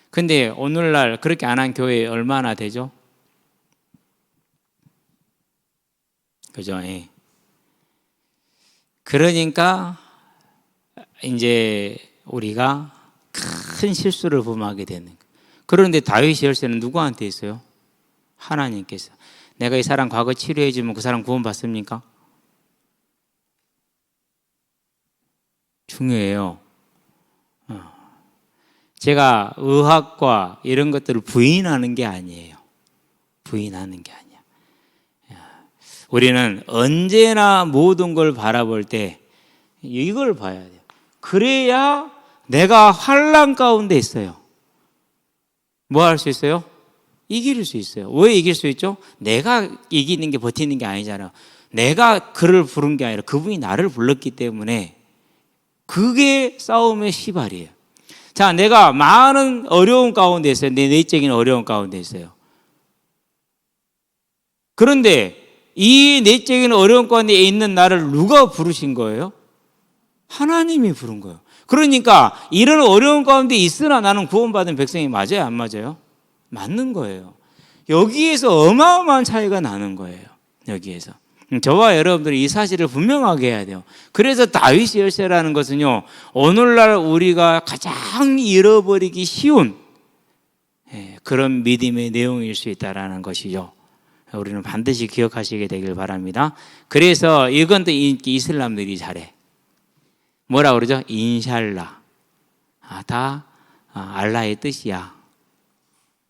Speaker 1: 근데 오늘날 그렇게 안 한 교회 얼마나 되죠? 그죠? 예. 그러니까 이제 우리가 큰 실수를 범하게 되는 거예요. 그런데 다윗의 열쇠는 누구한테 있어요? 하나님께서. 내가 이 사람 과거 치료해 주면 그 사람 구원 받습니까? 중요해요. 제가 의학과 이런 것들을 부인하는 게 아니에요. 부인하는 게 아니야. 우리는 언제나 모든 걸 바라볼 때 이걸 봐야 돼요. 그래야 내가 환난 가운데 있어요. 뭐 할 수 있어요? 이길 수 있어요. 왜 이길 수 있죠? 내가 이기는 게 버티는 게 아니잖아요. 내가 그를 부른 게 아니라 그분이 나를 불렀기 때문에 그게 싸움의 시발이에요. 자, 내가 많은 어려움 가운데 있어요. 내 내적인 어려움 가운데 있어요. 그런데 이 내적인 어려움 가운데 있는 나를 누가 부르신 거예요? 하나님이 부른 거예요. 그러니까 이런 어려운 가운데 있으나 나는 구원받은 백성이 맞아요? 안 맞아요? 맞는 거예요. 여기에서 어마어마한 차이가 나는 거예요. 여기에서. 저와 여러분들이 이 사실을 분명하게 해야 돼요. 그래서 다윗의 열쇠라는 것은요, 오늘날 우리가 가장 잃어버리기 쉬운 그런 믿음의 내용일 수 있다는 것이죠. 우리는 반드시 기억하시게 되길 바랍니다. 그래서 이건 또 이슬람들이 잘해. 뭐라 그러죠? 인샬라. 다 알라의 뜻이야.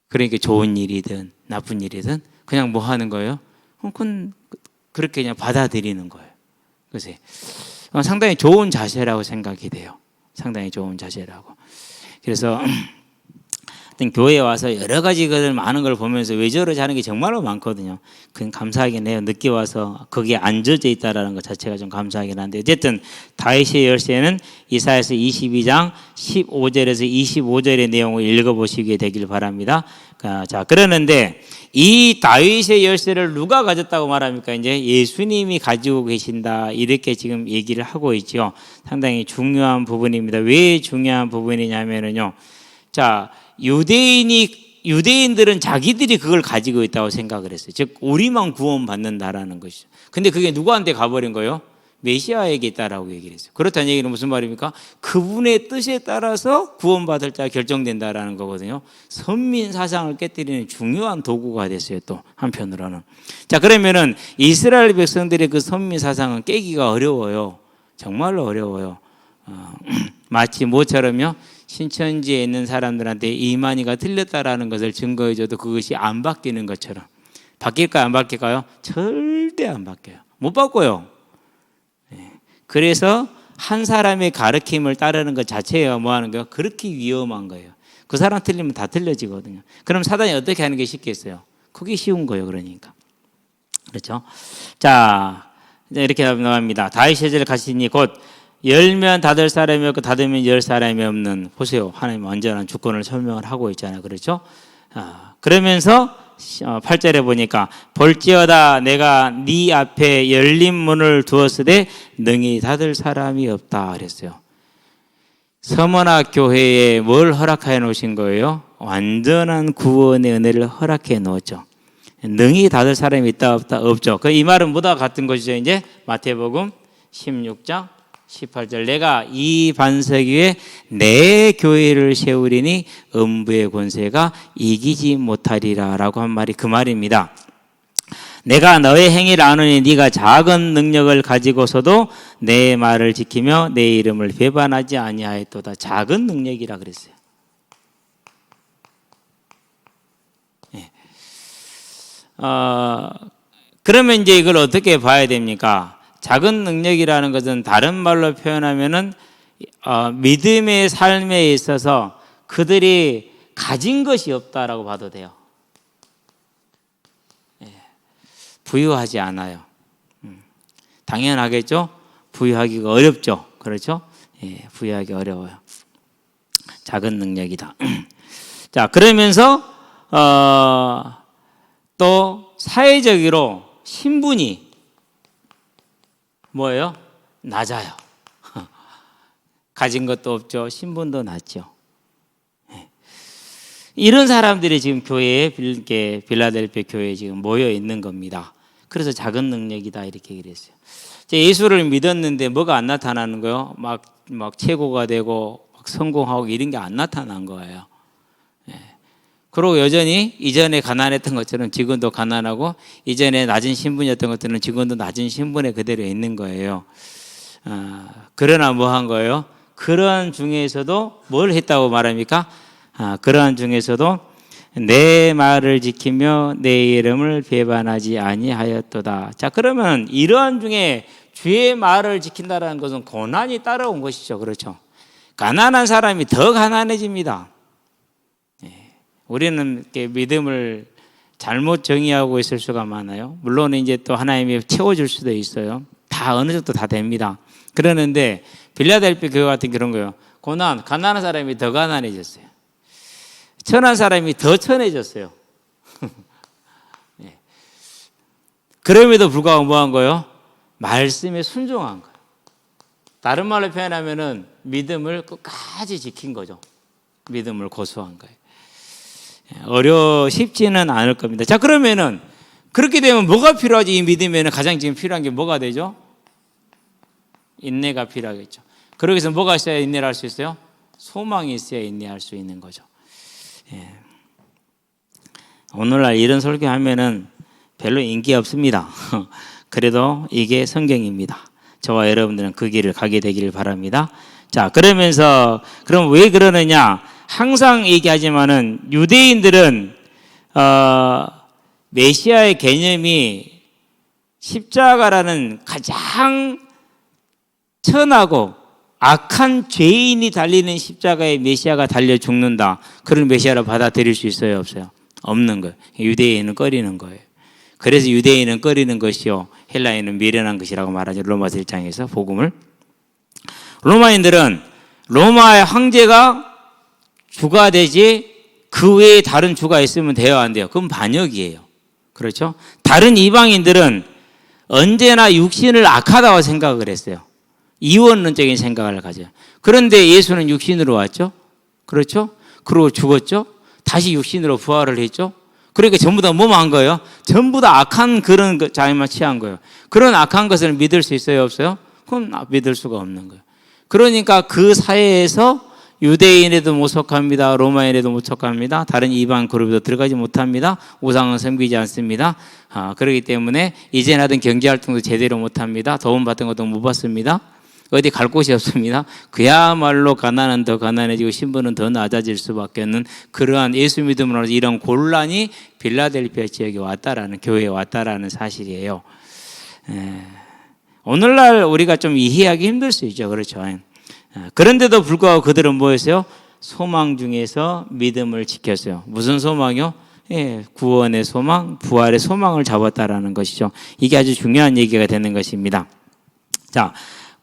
Speaker 1: 그러니까 좋은 일이든 나쁜 일이든 그냥 뭐 하는 거예요? 그건 그렇게 그냥 받아들이는 거예요. 그래서 상당히 좋은 자세라고 생각이 돼요. 상당히 좋은 자세라고. 그래서 어떤 교회에 와서 여러 가지 것을 많은 걸 보면서 왜 저러지 하는 게 정말로 많거든요. 그건 감사하긴 해요. 늦게 와서 거기에 앉아져 있다라는 것 자체가 좀 감사하긴 한데, 어쨌든 다윗의 열쇠는 이사야서 22장 15절에서 25절의 내용을 읽어보시게 되길 바랍니다. 자, 그러는데 이 다윗의 열쇠를 누가 가졌다고 말합니까? 이제 예수님이 가지고 계신다, 이렇게 지금 얘기를 하고 있죠. 상당히 중요한 부분입니다. 왜 중요한 부분이냐면요. 자, 유대인들은 자기들이 그걸 가지고 있다고 생각을 했어요. 즉 우리만 구원받는다라는 것이죠. 근데 그게 누구한테 가버린 거예요? 메시아에게 있다라고 얘기를 했어요. 그렇다는 얘기는 무슨 말입니까? 그분의 뜻에 따라서 구원받을 자가 결정된다라는 거거든요. 선민 사상을 깨뜨리는 중요한 도구가 됐어요. 또 한편으로는. 자, 그러면은 이스라엘 백성들의 그 선민 사상은 깨기가 어려워요. 정말로 어려워요. 마치 뭐처럼요? 신천지에 있는 사람들한테 이만희가 틀렸다라는 것을 증거해줘도 그것이 안 바뀌는 것처럼. 바뀔까요? 안 바뀔까요? 절대 안 바뀌어요. 못 바꿔요. 그래서 한 사람의 가르침을 따르는 것 자체가 뭐 하는 거예요? 그렇게 위험한 거예요. 그 사람 틀리면 다 틀려지거든요. 그럼 사단이 어떻게 하는 게 쉽겠어요? 그게 쉬운 거예요. 그러니까. 그렇죠? 자, 이렇게 나갑니다. 다윗 시절에 가시니 곧 열면 닫을 사람이 없고 닫으면 열 사람이 없는. 보세요. 하나님 완전한 주권을 설명을 하고 있잖아요. 그렇죠? 그러면서 8절에 보니까 볼지어다 내가 네 앞에 열린 문을 두었으되 능히 닫을 사람이 없다 그랬어요. 서머나 교회에 뭘 허락해 놓으신 거예요? 완전한 구원의 은혜를 허락해 놓았죠. 능히 닫을 사람이 있다 없다? 없죠. 이 말은 뭐다 같은 것이죠. 이제 마태복음 16장 18절 내가 이 반석 위에 내 교회를 세우리니 음부의 권세가 이기지 못하리라 라고 한 말이 그 말입니다. 내가 너의 행위를 아노니 네가 작은 능력을 가지고서도 내 말을 지키며 내 이름을 배반하지 아니하였도다. 작은 능력이라 그랬어요. 네. 그러면 이제 이걸 어떻게 봐야 됩니까? 작은 능력이라는 것은 다른 말로 표현하면은 믿음의 삶에 있어서 그들이 가진 것이 없다라고 봐도 돼요. 부유하지 않아요. 당연하겠죠? 부유하기가 어렵죠. 그렇죠? 부유하기 어려워요. 작은 능력이다. 자, 그러면서 또 사회적으로 신분이 뭐예요? 낮아요. 가진 것도 없죠. 신분도 낮죠. 이런 사람들이 지금 교회에 빌라델피아 교회에 지금 모여 있는 겁니다. 그래서 작은 능력이다 이렇게 얘기를 했어요. 예수를 믿었는데 뭐가 안 나타나는 거예요? 막 최고가 되고 막 성공하고 이런 게 안 나타난 거예요. 그리고 여전히 이전에 가난했던 것처럼 지금도 가난하고 이전에 낮은 신분이었던 것들은 지금도 낮은 신분에 그대로 있는 거예요. 그러나 뭐 한 거예요? 그러한 중에서도 뭘 했다고 말합니까? 그러한 중에서도 내 말을 지키며 내 이름을 배반하지 아니하였도다. 자, 그러면 이러한 중에 주의 말을 지킨다는 것은 고난이 따라온 것이죠. 그렇죠? 가난한 사람이 더 가난해집니다. 우리는 이렇게 믿음을 잘못 정의하고 있을 수가 많아요. 물론 이제 또 하나님이 채워줄 수도 있어요. 다 어느 정도 다 됩니다. 그러는데 빌라델피아 교회 같은 그런 거예요. 가난한 사람이 더 가난해졌어요. 천한 사람이 더 천해졌어요. 그럼에도 불구하고 뭐 한 거예요? 말씀에 순종한 거예요. 다른 말로 표현하면은 믿음을 끝까지 지킨 거죠. 믿음을 고수한 거예요. 쉽지는 않을 겁니다. 자, 그러면은 그렇게 되면 뭐가 필요하지? 이 믿음에는 가장 지금 필요한 게 뭐가 되죠? 인내가 필요하겠죠. 그러기 위해서 뭐가 있어야 인내를 할 수 있어요? 소망이 있어야 인내할 수 있는 거죠. 오늘날 이런 설교하면은 별로 인기 없습니다. 그래도 이게 성경입니다. 저와 여러분들은 그 길을 가게 되기를 바랍니다. 자, 그러면서 그럼 왜 그러느냐? 항상 얘기하지만은 유대인들은 메시아의 개념이 십자가라는 가장 천하고 악한 죄인이 달리는 십자가에 메시아가 달려 죽는다. 그런 메시아를 받아들일 수 있어요, 없어요? 없는 거예요. 유대인은 꺼리는 거예요. 그래서 유대인은 꺼리는 것이요, 헬라인은 미련한 것이라고 말하죠. 로마서 1장에서 복음을. 로마인들은 로마의 황제가 주가 되지 그 외에 다른 주가 있으면 돼요, 안 돼요? 그건 반역이에요. 그렇죠? 다른 이방인들은 언제나 육신을 악하다고 생각을 했어요. 이원론적인 생각을 가져요. 그런데 예수는 육신으로 왔죠? 그렇죠? 그리고 죽었죠? 다시 육신으로 부활을 했죠? 그러니까 전부 다 뭐만 한 거예요? 전부 다 악한 그런 자기만 취한 거예요. 그런 악한 것을 믿을 수 있어요, 없어요? 그건 믿을 수가 없는 거예요. 그러니까 그 사회에서 유대인에도 못 속합니다. 로마인에도 못 속합니다. 다른 이방 그룹에도 들어가지 못합니다. 우상은 섬기지 않습니다. 그렇기 때문에 이전에 하던 경제활동도 제대로 못합니다. 도움 받은 것도 못 받습니다. 어디 갈 곳이 없습니다. 그야말로 가난은 더 가난해지고 신분은 더 낮아질 수밖에 없는 그러한 예수 믿음으로 이런 곤란이 빌라델피아 지역에 왔다라는, 교회에 왔다라는 사실이에요. 오늘날 우리가 좀 이해하기 힘들 수 있죠. 그렇죠. 그런데도 불구하고 그들은 뭐였어요? 소망 중에서 믿음을 지켰어요. 무슨 소망이요? 구원의 소망, 부활의 소망을 잡았다라는 것이죠. 이게 아주 중요한 얘기가 되는 것입니다. 자,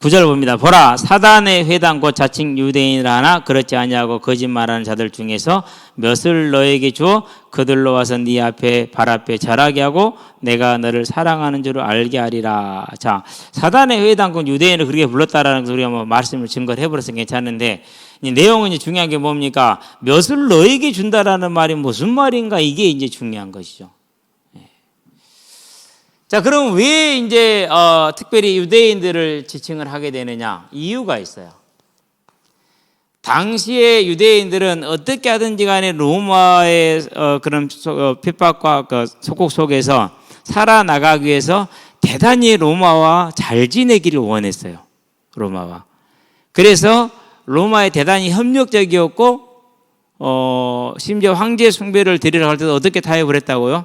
Speaker 1: 9절 봅니다. 보라, 사단의 회당 곧 자칭 유대인이라 하나 그렇지 아니하고 거짓말하는 자들 중에서 몇을 너에게 주어 그들로 와서 네 앞에 발 앞에 절하게 하고 내가 너를 사랑하는 줄을 알게 하리라. 자, 사단의 회당 곧 유대인을 그렇게 불렀다라는 것을 우리가 뭐 말씀을 증거를 해버려서 괜찮은데, 이 내용은 이제 중요한 게 뭡니까? 몇을 너에게 준다라는 말이 무슨 말인가? 이게 이제 중요한 것이죠. 자, 그럼 왜 이제 특별히 유대인들을 지칭을 하게 되느냐? 이유가 있어요. 당시에 유대인들은 어떻게 하든지 간에 로마의 그런 핍박과 그 속국 속에서 살아나가기 위해서 대단히 로마와 잘 지내기를 원했어요. 로마와. 그래서 로마에 대단히 협력적이었고 심지어 황제 숭배를 드리러 갈 때도 어떻게 타협을 했다고요?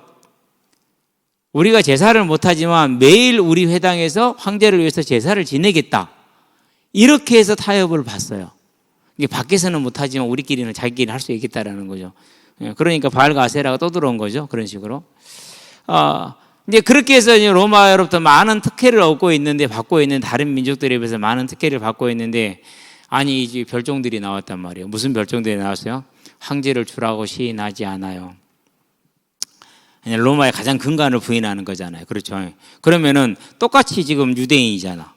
Speaker 1: 우리가 제사를 못하지만 매일 우리 회당에서 황제를 위해서 제사를 지내겠다. 이렇게 해서 타협을 봤어요. 이게 밖에서는 못하지만 우리끼리는 자기끼리 할 수 있겠다라는 거죠. 그러니까 바알과 아세라가 또 들어온 거죠. 그런 식으로. 이제 그렇게 해서 이제 로마로부터 많은 특혜를 얻고 있는데, 받고 있는 다른 민족들에 비해서 많은 특혜를 받고 있는데, 아니, 이제 별종들이 나왔단 말이에요. 무슨 별종들이 나왔어요? 황제를 주라고 시인하지 않아요. 로마의 가장 근간을 부인하는 거잖아요. 그렇죠. 그러면은 똑같이 지금 유대인이잖아.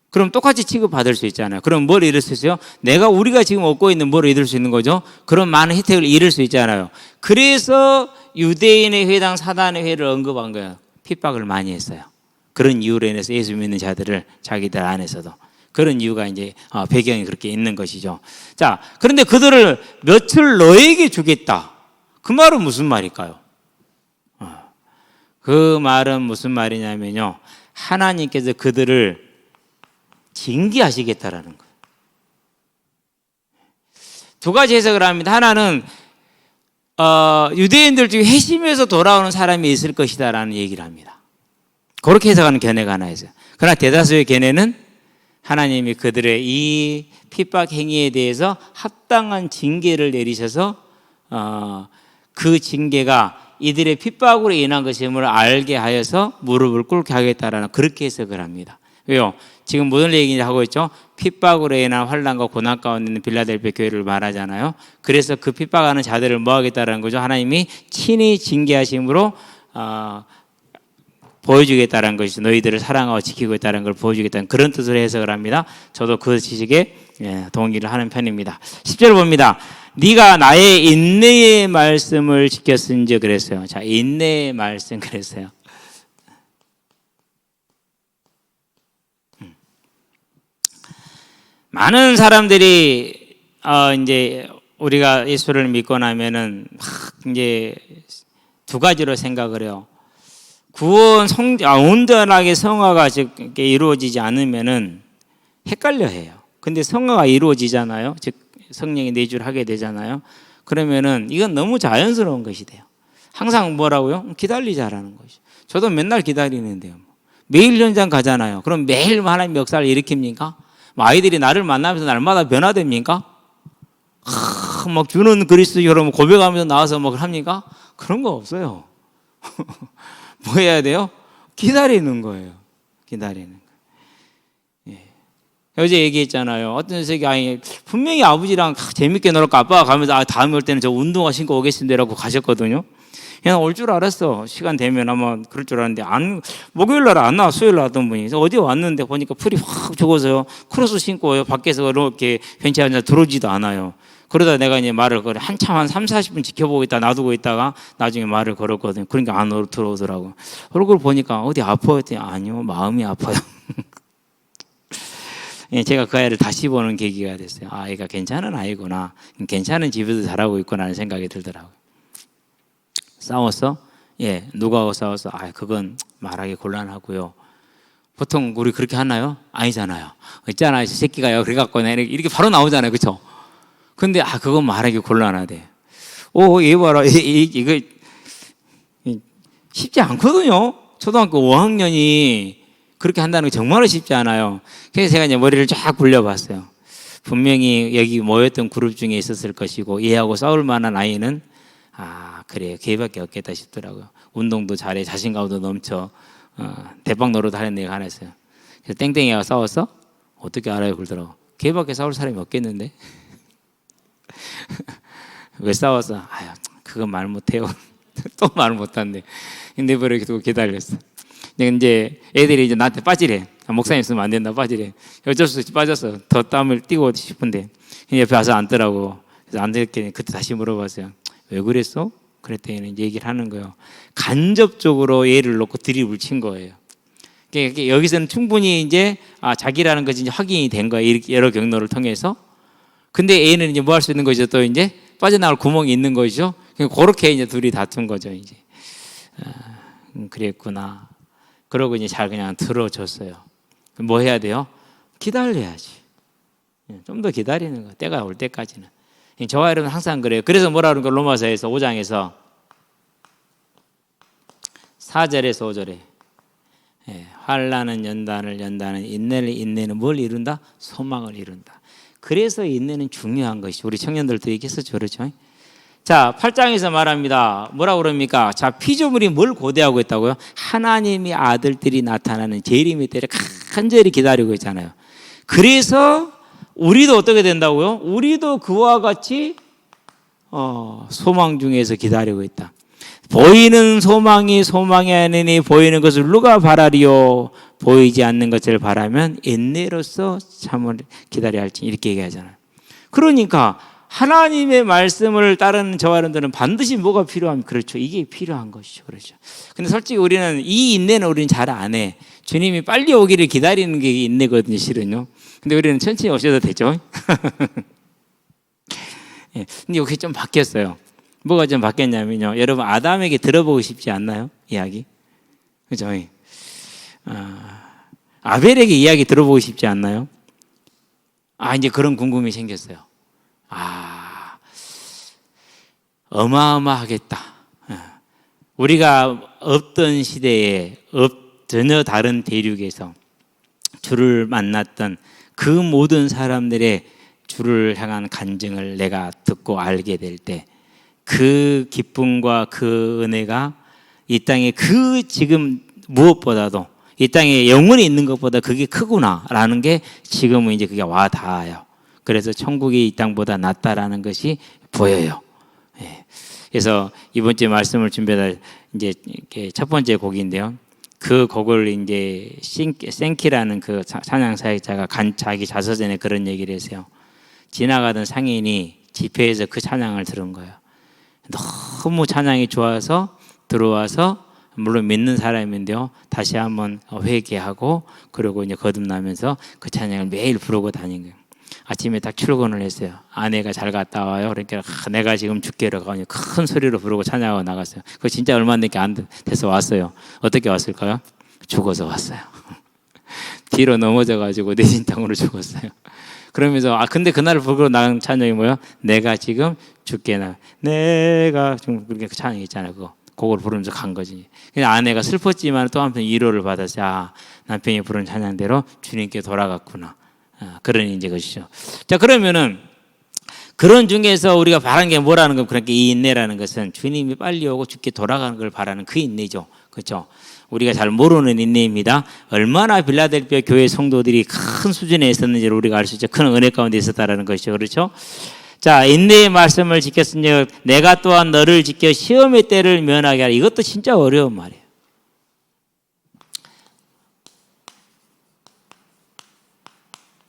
Speaker 1: 그럼 똑같이 취급받을 수 있잖아요. 그럼 뭘 잃을 수 있어요? 우리가 지금 얻고 있는 뭘 잃을 수 있는 거죠? 그런 많은 혜택을 잃을 수 있잖아요. 그래서 유대인의 회당, 사단의 회를 언급한 거예요. 핍박을 많이 했어요. 그런 이유로 인해서 예수 믿는 자들을 자기들 안에서도. 그런 이유가 이제 배경이 그렇게 있는 것이죠. 자, 그런데 그들을 몇을 너에게 주겠다. 그 말은 무슨 말일까요? 그 말은 무슨 말이냐면요, 하나님께서 그들을 징계하시겠다라는 거예요. 두 가지 해석을 합니다. 하나는 유대인들 중에 회심해서 돌아오는 사람이 있을 것이다라는 얘기를 합니다. 그렇게 해석하는 견해가 하나 있어요. 그러나 대다수의 견해는 하나님이 그들의 이 핍박 행위에 대해서 합당한 징계를 내리셔서 그 징계가 이들의 핍박으로 인한 것임을 알게 하여서 무릎을 꿇게 하겠다라는, 그렇게 해석을 합니다. 왜요? 지금 무슨 얘기를 하고 있죠? 핍박으로 인한 환난과 고난 가운데 있는 빌라델피아 교회를 말하잖아요. 그래서 그 핍박하는 자들을 뭐 하겠다라는 거죠? 하나님이 친히 징계하심으로 보여주겠다는 것이죠. 너희들을 사랑하고 지키고 있다는 걸 보여주겠다는 그런 뜻으로 해석을 합니다. 저도 그 지식에 동의를 하는 편입니다. 10절 봅니다. 네가 나의 인내의 말씀을 지켰은지 그랬어요. 자, 인내의 말씀 그랬어요. 많은 사람들이 이제 우리가 예수를 믿고 나면은 이제 두 가지로 생각을 해요. 구원 온전하게 성화가 즉 이루어지지 않으면은 헷갈려해요. 근데 성화가 이루어지잖아요. 즉 성령이 내주를 하게 되잖아요. 그러면은 이건 너무 자연스러운 것이 돼요. 항상 뭐라고요? 기다리자라는 것이죠. 저도 맨날 기다리는데요. 매일 현장 가잖아요. 그럼 매일 하나님 역사를 일으킵니까? 뭐 아이들이 나를 만나면서 날마다 변화됩니까? 막 주는 그리스도처럼 고백하면서 나와서 막 합니까? 그런 거 없어요. 뭐 해야 돼요? 기다리는 거예요. 기다리는 거예요. 예. 어제 얘기했잖아요. 어떤 녀석이 분명히 아버지랑 재밌게 놀았고 아빠가 가면서 다음에 올 때는 저 운동화 신고 오겠습니다라고 가셨거든요. 그냥 올 줄 알았어. 시간 되면 아마 그럴 줄 알았는데 목요일 날 안 나와. 수요일 날 왔던 분이. 그래서 어디 왔는데 보니까 풀이 확 죽어서요. 크로스 신고 밖에서 이렇게 벤치에 앉아 들어오지도 않아요. 그러다 내가 이제 말을 한참 한 3, 40분 지켜보고 있다 놔두고 있다가 나중에 말을 걸었거든요. 그러니까 안 들어오더라고요. 얼굴 보니까 어디 아파요? 했더니 아니요. 마음이 아파요. 제가 그 아이를 다시 보는 계기가 됐어요. 아이가 괜찮은 아이구나. 괜찮은 집에서 자라고 있구나 하는 생각이 들더라고요. 싸웠어? 예. 누구하고 싸웠어? 그건 말하기 곤란하고요. 보통 우리 그렇게 하나요? 아니잖아요. 있잖아요. 저 새끼가요. 그래갖고 이렇게 바로 나오잖아요. 그렇죠? 근데 그건 말하기 곤란하대. 얘 봐라. 이거 쉽지 않거든요. 초등학교 5학년이 그렇게 한다는 게 정말로 쉽지 않아요. 그래서 제가 이제 머리를 쫙 굴려봤어요. 분명히 여기 모였던 그룹 중에 있었을 것이고 얘하고 싸울 만한 아이는 그래요. 걔밖에 없겠다 싶더라고요. 운동도 잘해. 자신감도 넘쳐. 대박 노릇 하는 애가 하나 있어요. 그래서 땡땡이가 싸웠어? 어떻게 알아요? 그러더라고. 걔밖에 싸울 사람이 없겠는데? 왜 싸웠어? 그건 말 못해요. 또 말 못한대. 근데 이렇게 두고 기다렸어. 이제 애들이 이제 나한테 빠지래. 목사님 있으면 안 된다, 빠지래. 어쩔 수 없이 빠졌어. 더 땀을 띄고 싶은데. 옆에 와서 앉더라고. 그래서 앉았더니 그때 다시 물어봤어요. 왜 그랬어? 그랬더니 이제 얘기를 하는 거예요. 간접적으로 얘를 놓고 드립을 친 거예요. 그러니까 여기서는 충분히 이제 자기라는 것이 이제 확인이 된 거예요. 여러 경로를 통해서. 근데 A는 이제 뭐 할 수 있는 거죠? 또 이제 빠져나갈 구멍이 있는 거죠. 그렇게 이제 둘이 다툰 거죠. 이제 그랬구나. 그러고 이제 잘 그냥 들어줬어요. 뭐 해야 돼요? 기다려야지. 좀 더 기다리는 거. 때가 올 때까지는. 저와 여러분 항상 그래요. 그래서 뭐라 그러는 거 로마서에서 5장에서 4절에서 5절에 환난은 연단을 연단은 인내는 뭘 이룬다? 소망을 이룬다. 그래서 인내는 중요한 것이죠. 우리 청년들도 얘기했었죠. 그렇죠? 자, 8장에서 말합니다. 뭐라고 그럽니까? 자, 피조물이 뭘 고대하고 있다고요? 하나님의 아들들이 나타나는 재림의 때를 간절히 기다리고 있잖아요. 그래서 우리도 어떻게 된다고요? 우리도 그와 같이 소망 중에서 기다리고 있다. 보이는 소망이 소망이 아니니 보이는 것을 누가 바라리요? 보이지 않는 것을 바라면 인내로서 참을 기다려야 할지 이렇게 얘기하잖아요. 그러니까 하나님의 말씀을 따르는 저와 여러분들은 반드시 뭐가 필요합니까? 그렇죠. 이게 필요한 것이죠. 그렇죠. 근데 솔직히 우리는 이 인내는 우리는 잘 안 해. 주님이 빨리 오기를 기다리는 게 인내거든요, 실은요. 근데 우리는 천천히 오셔도 되죠. 예. 근데 여기 좀 바뀌었어요. 뭐가 좀 바뀌었냐면요. 여러분, 아담에게 들어보고 싶지 않나요? 이야기. 그죠? 아벨에게 이야기 들어보고 싶지 않나요? 이제 그런 궁금이 생겼어요. 어마어마하겠다. 우리가 없던 시대에 전혀 다른 대륙에서 주를 만났던 그 모든 사람들의 주를 향한 간증을 내가 듣고 알게 될 때 그 기쁨과 그 은혜가 이 땅에 그 지금 무엇보다도 이 땅에 영원히 있는 것보다 그게 크구나라는 게 지금은 이제 그게 와 닿아요. 그래서 천국이 이 땅보다 낫다라는 것이 보여요. 예. 그래서 이번 주에 말씀을 준비할 이제 첫 번째 곡인데요. 그 곡을 이제 생키라는 그 찬양 사역자가 자기 자서전에 그런 얘기를 했어요. 지나가던 상인이 집회에서 그 찬양을 들은 거예요. 너무 찬양이 좋아서 들어와서 물론 믿는 사람인데요. 다시 한번 회개하고 그리고 이제 거듭나면서 그 찬양을 매일 부르고 다닌 거예요. 아침에 딱 출근을 했어요. 아내가 잘 갔다 와요. 그러니까 내가 지금 죽게로 가니 큰 소리로 부르고 찬양하고 나갔어요. 그거 진짜 얼마 안 돼서 왔어요. 어떻게 왔을까요? 죽어서 왔어요. 뒤로 넘어져가지고 내진탕으로 죽었어요. 그러면서 근데 그날 부르고 나간 찬양이 뭐야? 내가 지금 죽게 나. 내가 좀 그렇게 그 찬양 있잖아요. 그거 그걸 부르면서 간 거지. 그래서 아내가 슬펐지만 또 한편 위로를 받아서 남편이 부른 찬양대로 주님께 돌아갔구나. 그런 이제 것이죠. 자, 그러면은 그런 중에서 우리가 바라는 게 뭐라는 건 그렇게 이 인내라는 것은 주님이 빨리 오고 주께 돌아가는 걸 바라는 그 인내죠. 그렇죠? 우리가 잘 모르는 인내입니다. 얼마나 빌라델피아 교회 성도들이 큰 수준에 있었는지를 우리가 알 수 있죠. 큰 은혜 가운데 있었다라는 것이죠. 그렇죠? 자, 인내의 말씀을 지켰으니 내가 또한 너를 지켜 시험의 때를 면하게 하라. 이것도 진짜 어려운 말이에요.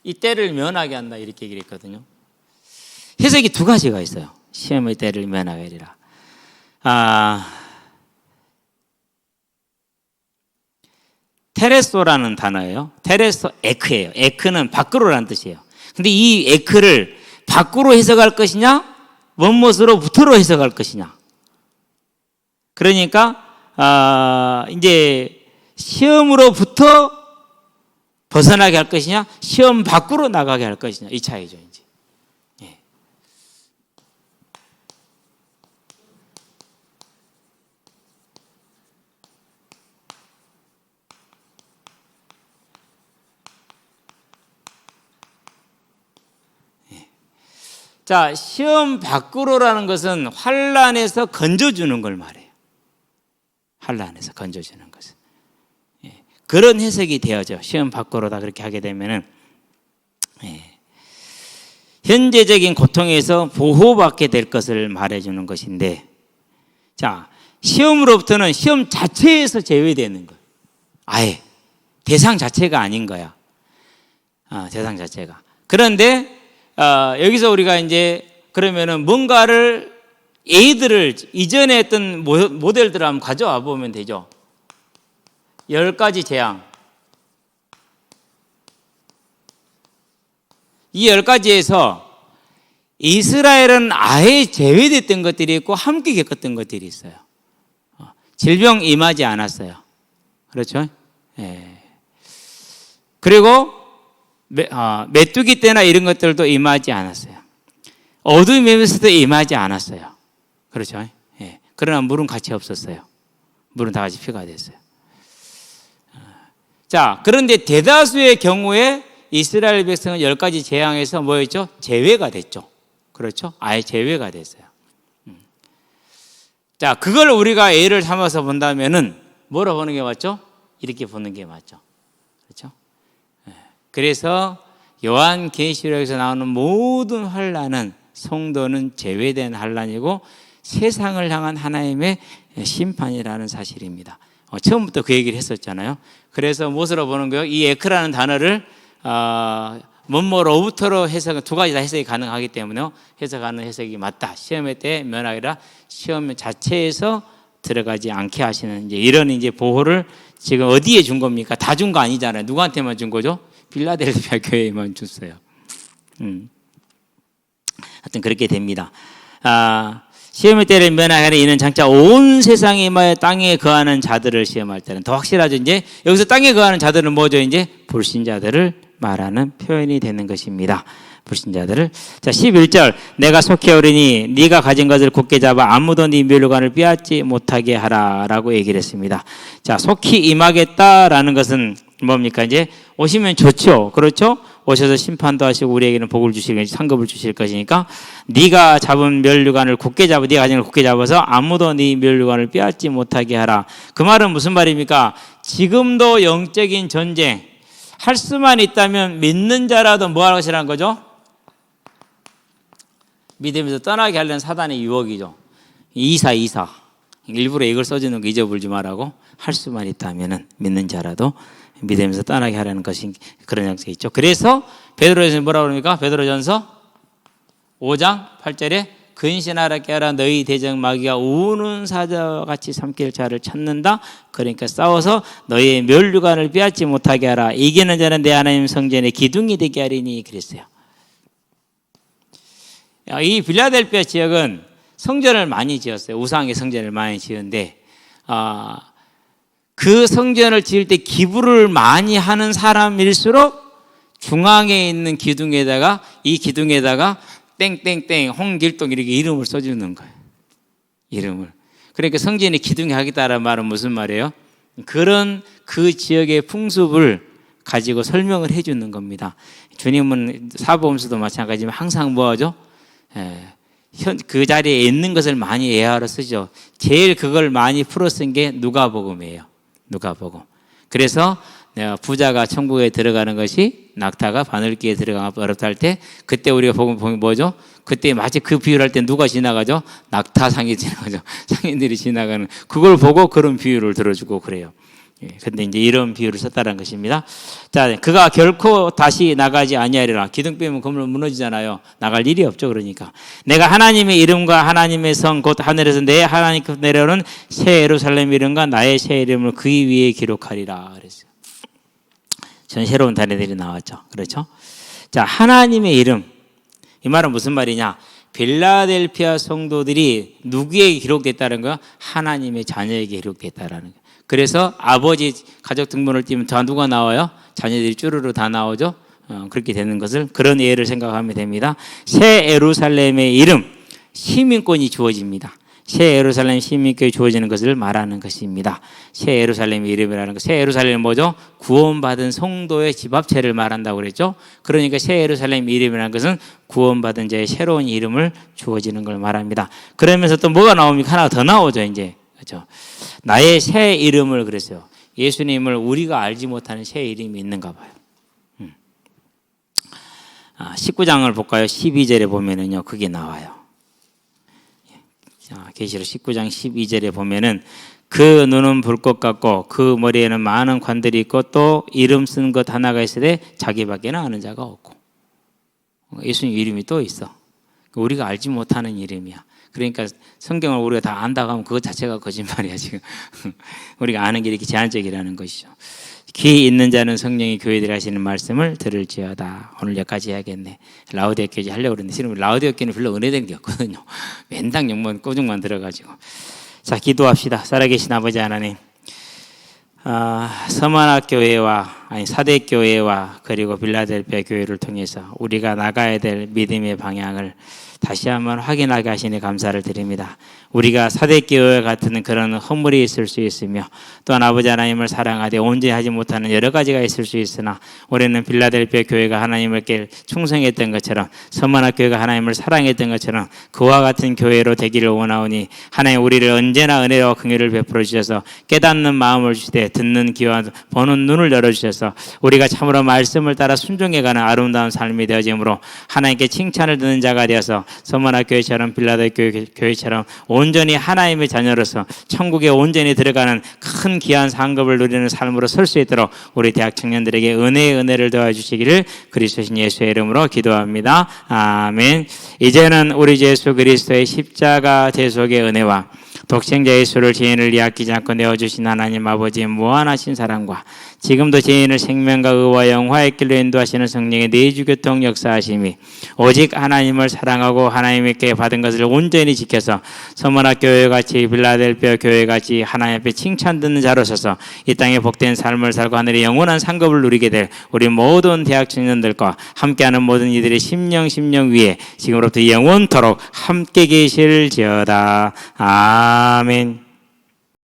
Speaker 1: 이 때를 면하게 한다 이렇게 얘기를 했거든요. 해석이 두 가지가 있어요. 시험의 때를 면하게 하리라. 테레소라는 단어예요. 테레소 에크예요. 에크는 밖으로라는 뜻이에요. 근데 이 에크를 밖으로 해석할 것이냐, 원못으로부터로 해석할 것이냐. 그러니까 이제 시험으로부터 벗어나게 할 것이냐, 시험 밖으로 나가게 할 것이냐, 이 차이죠. 이제. 예. 자, 시험 밖으로라는 것은 환난에서 건져주는 걸 말해요. 환난에서 건져주는 것은. 예. 그런 해석이 되어져. 시험 밖으로다 그렇게 하게 되면은 현재적인 고통에서 보호받게 될 것을 말해주는 것인데, 자, 시험으로부터는 시험 자체에서 제외되는 거예요. 아예 대상 자체가 아닌 거야. 대상 자체가. 그런데 여기서 우리가 이제 그러면은 뭔가를 A들을 이전에 했던 모델들을 한번 가져와 보면 되죠. 10가지 재앙. 이 10가지에서 이스라엘은 아예 제외됐던 것들이 있고 함께 겪었던 것들이 있어요. 질병 임하지 않았어요. 그렇죠? 예. 그리고 메뚜기 때나 이런 것들도 임하지 않았어요. 어둠에서도 임하지 않았어요. 그렇죠? 예. 그러나 물은 같이 없었어요. 물은 다 같이 피가 됐어요. 자, 그런데 대다수의 경우에 이스라엘 백성은 10가지 재앙에서 뭐였죠? 제외가 됐죠. 그렇죠? 아예 제외가 됐어요. 자, 그걸 우리가 예를 삼아서 본다면은 뭐라 보는 게 맞죠? 이렇게 보는 게 맞죠. 그렇죠? 그래서 요한계시록에서 나오는 모든 환난은 성도는 제외된 환난이고 세상을 향한 하나님의 심판이라는 사실입니다. 처음부터 그 얘기를 했었잖아요. 그래서 무엇으로 보는 거예요? 이 에크라는 단어를 뭐뭐로부터로 해석, 두 가지 다 해석이 가능하기 때문에 해석하는 해석이 맞다. 시험의 때 면하기라. 시험 자체에서 들어가지 않게 하시는 이제 이런 이제 보호를 지금 어디에 준 겁니까? 다 준 거 아니잖아요. 누구한테만 준 거죠? 빌라델피아 교회에만 줬어요. 하여튼 그렇게 됩니다. 시험의 때를 면하게 이는 장차 온 세상에 임하여 땅에 거하는 자들을 시험할 때는 더 확실하죠. 이제 여기서 땅에 거하는 자들은 뭐죠? 이제 불신자들을 말하는 표현이 되는 것입니다. 불신자들을. 자, 11절. 내가 속히 오르니 네가 가진 것을 굳게 잡아 아무도 네 멸관을 빼앗지 못하게 하라라고 얘기를 했습니다. 자, 속히 임하겠다라는 것은 뭡니까? 이제 오시면 좋죠. 그렇죠? 오셔서 심판도 하시고 우리에게는 복을 주실, 상급을 주실 것이니까 네가 잡은 멸류관을 굳게 잡아, 네가 가진 걸 굳게 잡아서 아무도 네 멸류관을 빼앗지 못하게 하라. 그 말은 무슨 말입니까? 지금도 영적인 전쟁 할 수만 있다면 믿는 자라도 뭐 할 것이라는 거죠? 믿으면서 떠나게 하려는 사단의 유혹이죠. 이사 일부러 이걸 써주는 거 잊어버리지 말라고. 할 수만 있다면은 믿는 자라도 믿으면서 떠나게 하려는 것이 그런 양식이 있죠. 그래서 베드로전서 뭐라고 그럽니까? 베드로전서 5장 8절에 근신하라 깨라 너희 대적 마귀가 우는 사자와 같이 삼킬 자를 찾는다. 그러니까 싸워서 너희의 멸류관을 빼앗지 못하게 하라. 이기는 자는 내 하나님 성전의 기둥이 되게 하리니 그랬어요. 이 빌라델피아 지역은 성전을 많이 지었어요. 우상의 성전을 많이 지었는데 그 성전을 지을 때 기부를 많이 하는 사람일수록 중앙에 있는 기둥에다가 이 기둥에다가 땡땡땡 홍길동 이렇게 이름을 써주는 거예요. 이름을. 그러니까 성전이 기둥이 하겠다는 말은 무슨 말이에요? 그런 그 지역의 풍습을 가지고 설명을 해주는 겁니다. 주님은 사복음서도 마찬가지지만 항상 뭐하죠? 그 자리에 있는 것을 많이 예화로 쓰죠. 제일 그걸 많이 풀어 쓴 게 누가복음이에요. 누가복음. 그래서 내가 부자가 천국에 들어가는 것이 낙타가 바늘기에 들어가면 어렵다 할 때 그때 우리가 복음 뭐죠? 그때 마치 그 비유를 할 때 누가 지나가죠? 낙타상이 지나가죠. 상인들이 지나가는 그걸 보고 그런 비유를 들어주고 그래요. 근데 이제 이런 비유를 썼다는 것입니다. 자, 그가 결코 다시 나가지 아니하리라. 기둥 빼면 건물 무너지잖아요. 나갈 일이 없죠. 그러니까 내가 하나님의 이름과 하나님의 성 곧 하늘에서 내 하나님께 내려오는 새 예루살렘 이름과 나의 새 이름을 그 위에 기록하리라 그랬어요. 전 새로운 단어들이 나왔죠. 그렇죠? 자, 하나님의 이름. 이 말은 무슨 말이냐? 빌라델피아 성도들이 누구에게 기록됐다는 거야? 하나님의 자녀에게 기록됐다라는 거야. 그래서 아버지 가족 등본을 띄면 다 누가 나와요? 자녀들이 쭈루루 다 나오죠. 그렇게 되는 것을 그런 예를 생각하면 됩니다. 새 예루살렘의 이름 시민권이 주어집니다. 새 예루살렘 시민권이 주어지는 것을 말하는 것입니다. 새 예루살렘의 이름이라는 것. 새 예루살렘은 뭐죠? 구원받은 성도의 집합체를 말한다고 그랬죠. 그러니까 새 예루살렘 이름이라는 것은 구원받은 자의 새로운 이름을 주어지는 걸 말합니다. 그러면서 또 뭐가 나옵니까? 하나 더 나오죠. 이제 그렇죠. 나의 새 이름을 그랬어요. 예수님을 우리가 알지 못하는 새 이름이 있는가 봐요. 19장을 볼까요? 12절에 보면은요, 그게 나와요. 자, 계시록 19장 12절에 보면은 그 눈은 불꽃 같고 그 머리에는 많은 관들이 있고 또 이름 쓴 것 하나가 있으되 자기밖에는 아는 자가 없고. 예수님 이름이 또 있어. 우리가 알지 못하는 이름이야. 그러니까 성경을 우리가 다 안다고 하면 그것 자체가 거짓말이야 지금. 우리가 아는 게 이렇게 제한적이라는 것이죠. 귀 있는 자는 성령이 교회들이 하시는 말씀을 들을지어다. 오늘 여기까지 해야겠네. 라우디아 교회 하려고 그랬는데 실은 라우디아 교회는 별로 은혜된 게 없거든요. 맨당 욕만 꼬중만 들어가지고. 자, 기도합시다. 살아계신 아버지 하나님, 서만화 교회와 사대교회와 그리고 빌라델피아 교회를 통해서 우리가 나가야 될 믿음의 방향을 다시 한번 확인하게 하시니 감사를 드립니다. 우리가 사대교회 같은 그런 허물이 있을 수 있으며 또한 아버지 하나님을 사랑하되 온전히 하지 못하는 여러 가지가 있을 수 있으나 우리는 빌라델피아 교회가 하나님께 충성했던 것처럼 서만화 교회가 하나님을 사랑했던 것처럼 그와 같은 교회로 되기를 원하오니 하나님 우리를 언제나 은혜와 긍휼을 베풀어 주셔서 깨닫는 마음을 주시되 듣는 귀와 보는 눈을 열어주셔서 우리가 참으로 말씀을 따라 순종해가는 아름다운 삶이 되어지므로 하나님께 칭찬을 듣는 자가 되어서 서만화 교회처럼 빌라델피아 교회처럼 온전히 하나님의 자녀로서 천국에 온전히 들어가는 큰 귀한 상급을 누리는 삶으로 설 수 있도록 우리 대학 청년들에게 은혜의 은혜를 도와주시기를 그리스도신 예수의 이름으로 기도합니다. 아멘. 이제는 우리 예수 그리스도의 십자가 대속의 은혜와 독생자 예수를 죄인을 아끼지 않고 내어주신 하나님 아버지의 무한하신 사랑과 지금도 죄인을 생명과 의와 영화의 길로 인도하시는 성령의 내주교통 역사하심이 오직 하나님을 사랑하고 하나님께 받은 것을 온전히 지켜서 서머나 교회같이 빌라델피아 교회같이 하나님 앞에 칭찬 듣는 자로 서서 이 땅에 복된 삶을 살고 하늘의 영원한 상급을 누리게 될 우리 모든 대학 청년들과 함께하는 모든 이들의 심령 위에 지금으로부터 영원토록 함께 계실지어다. 아멘.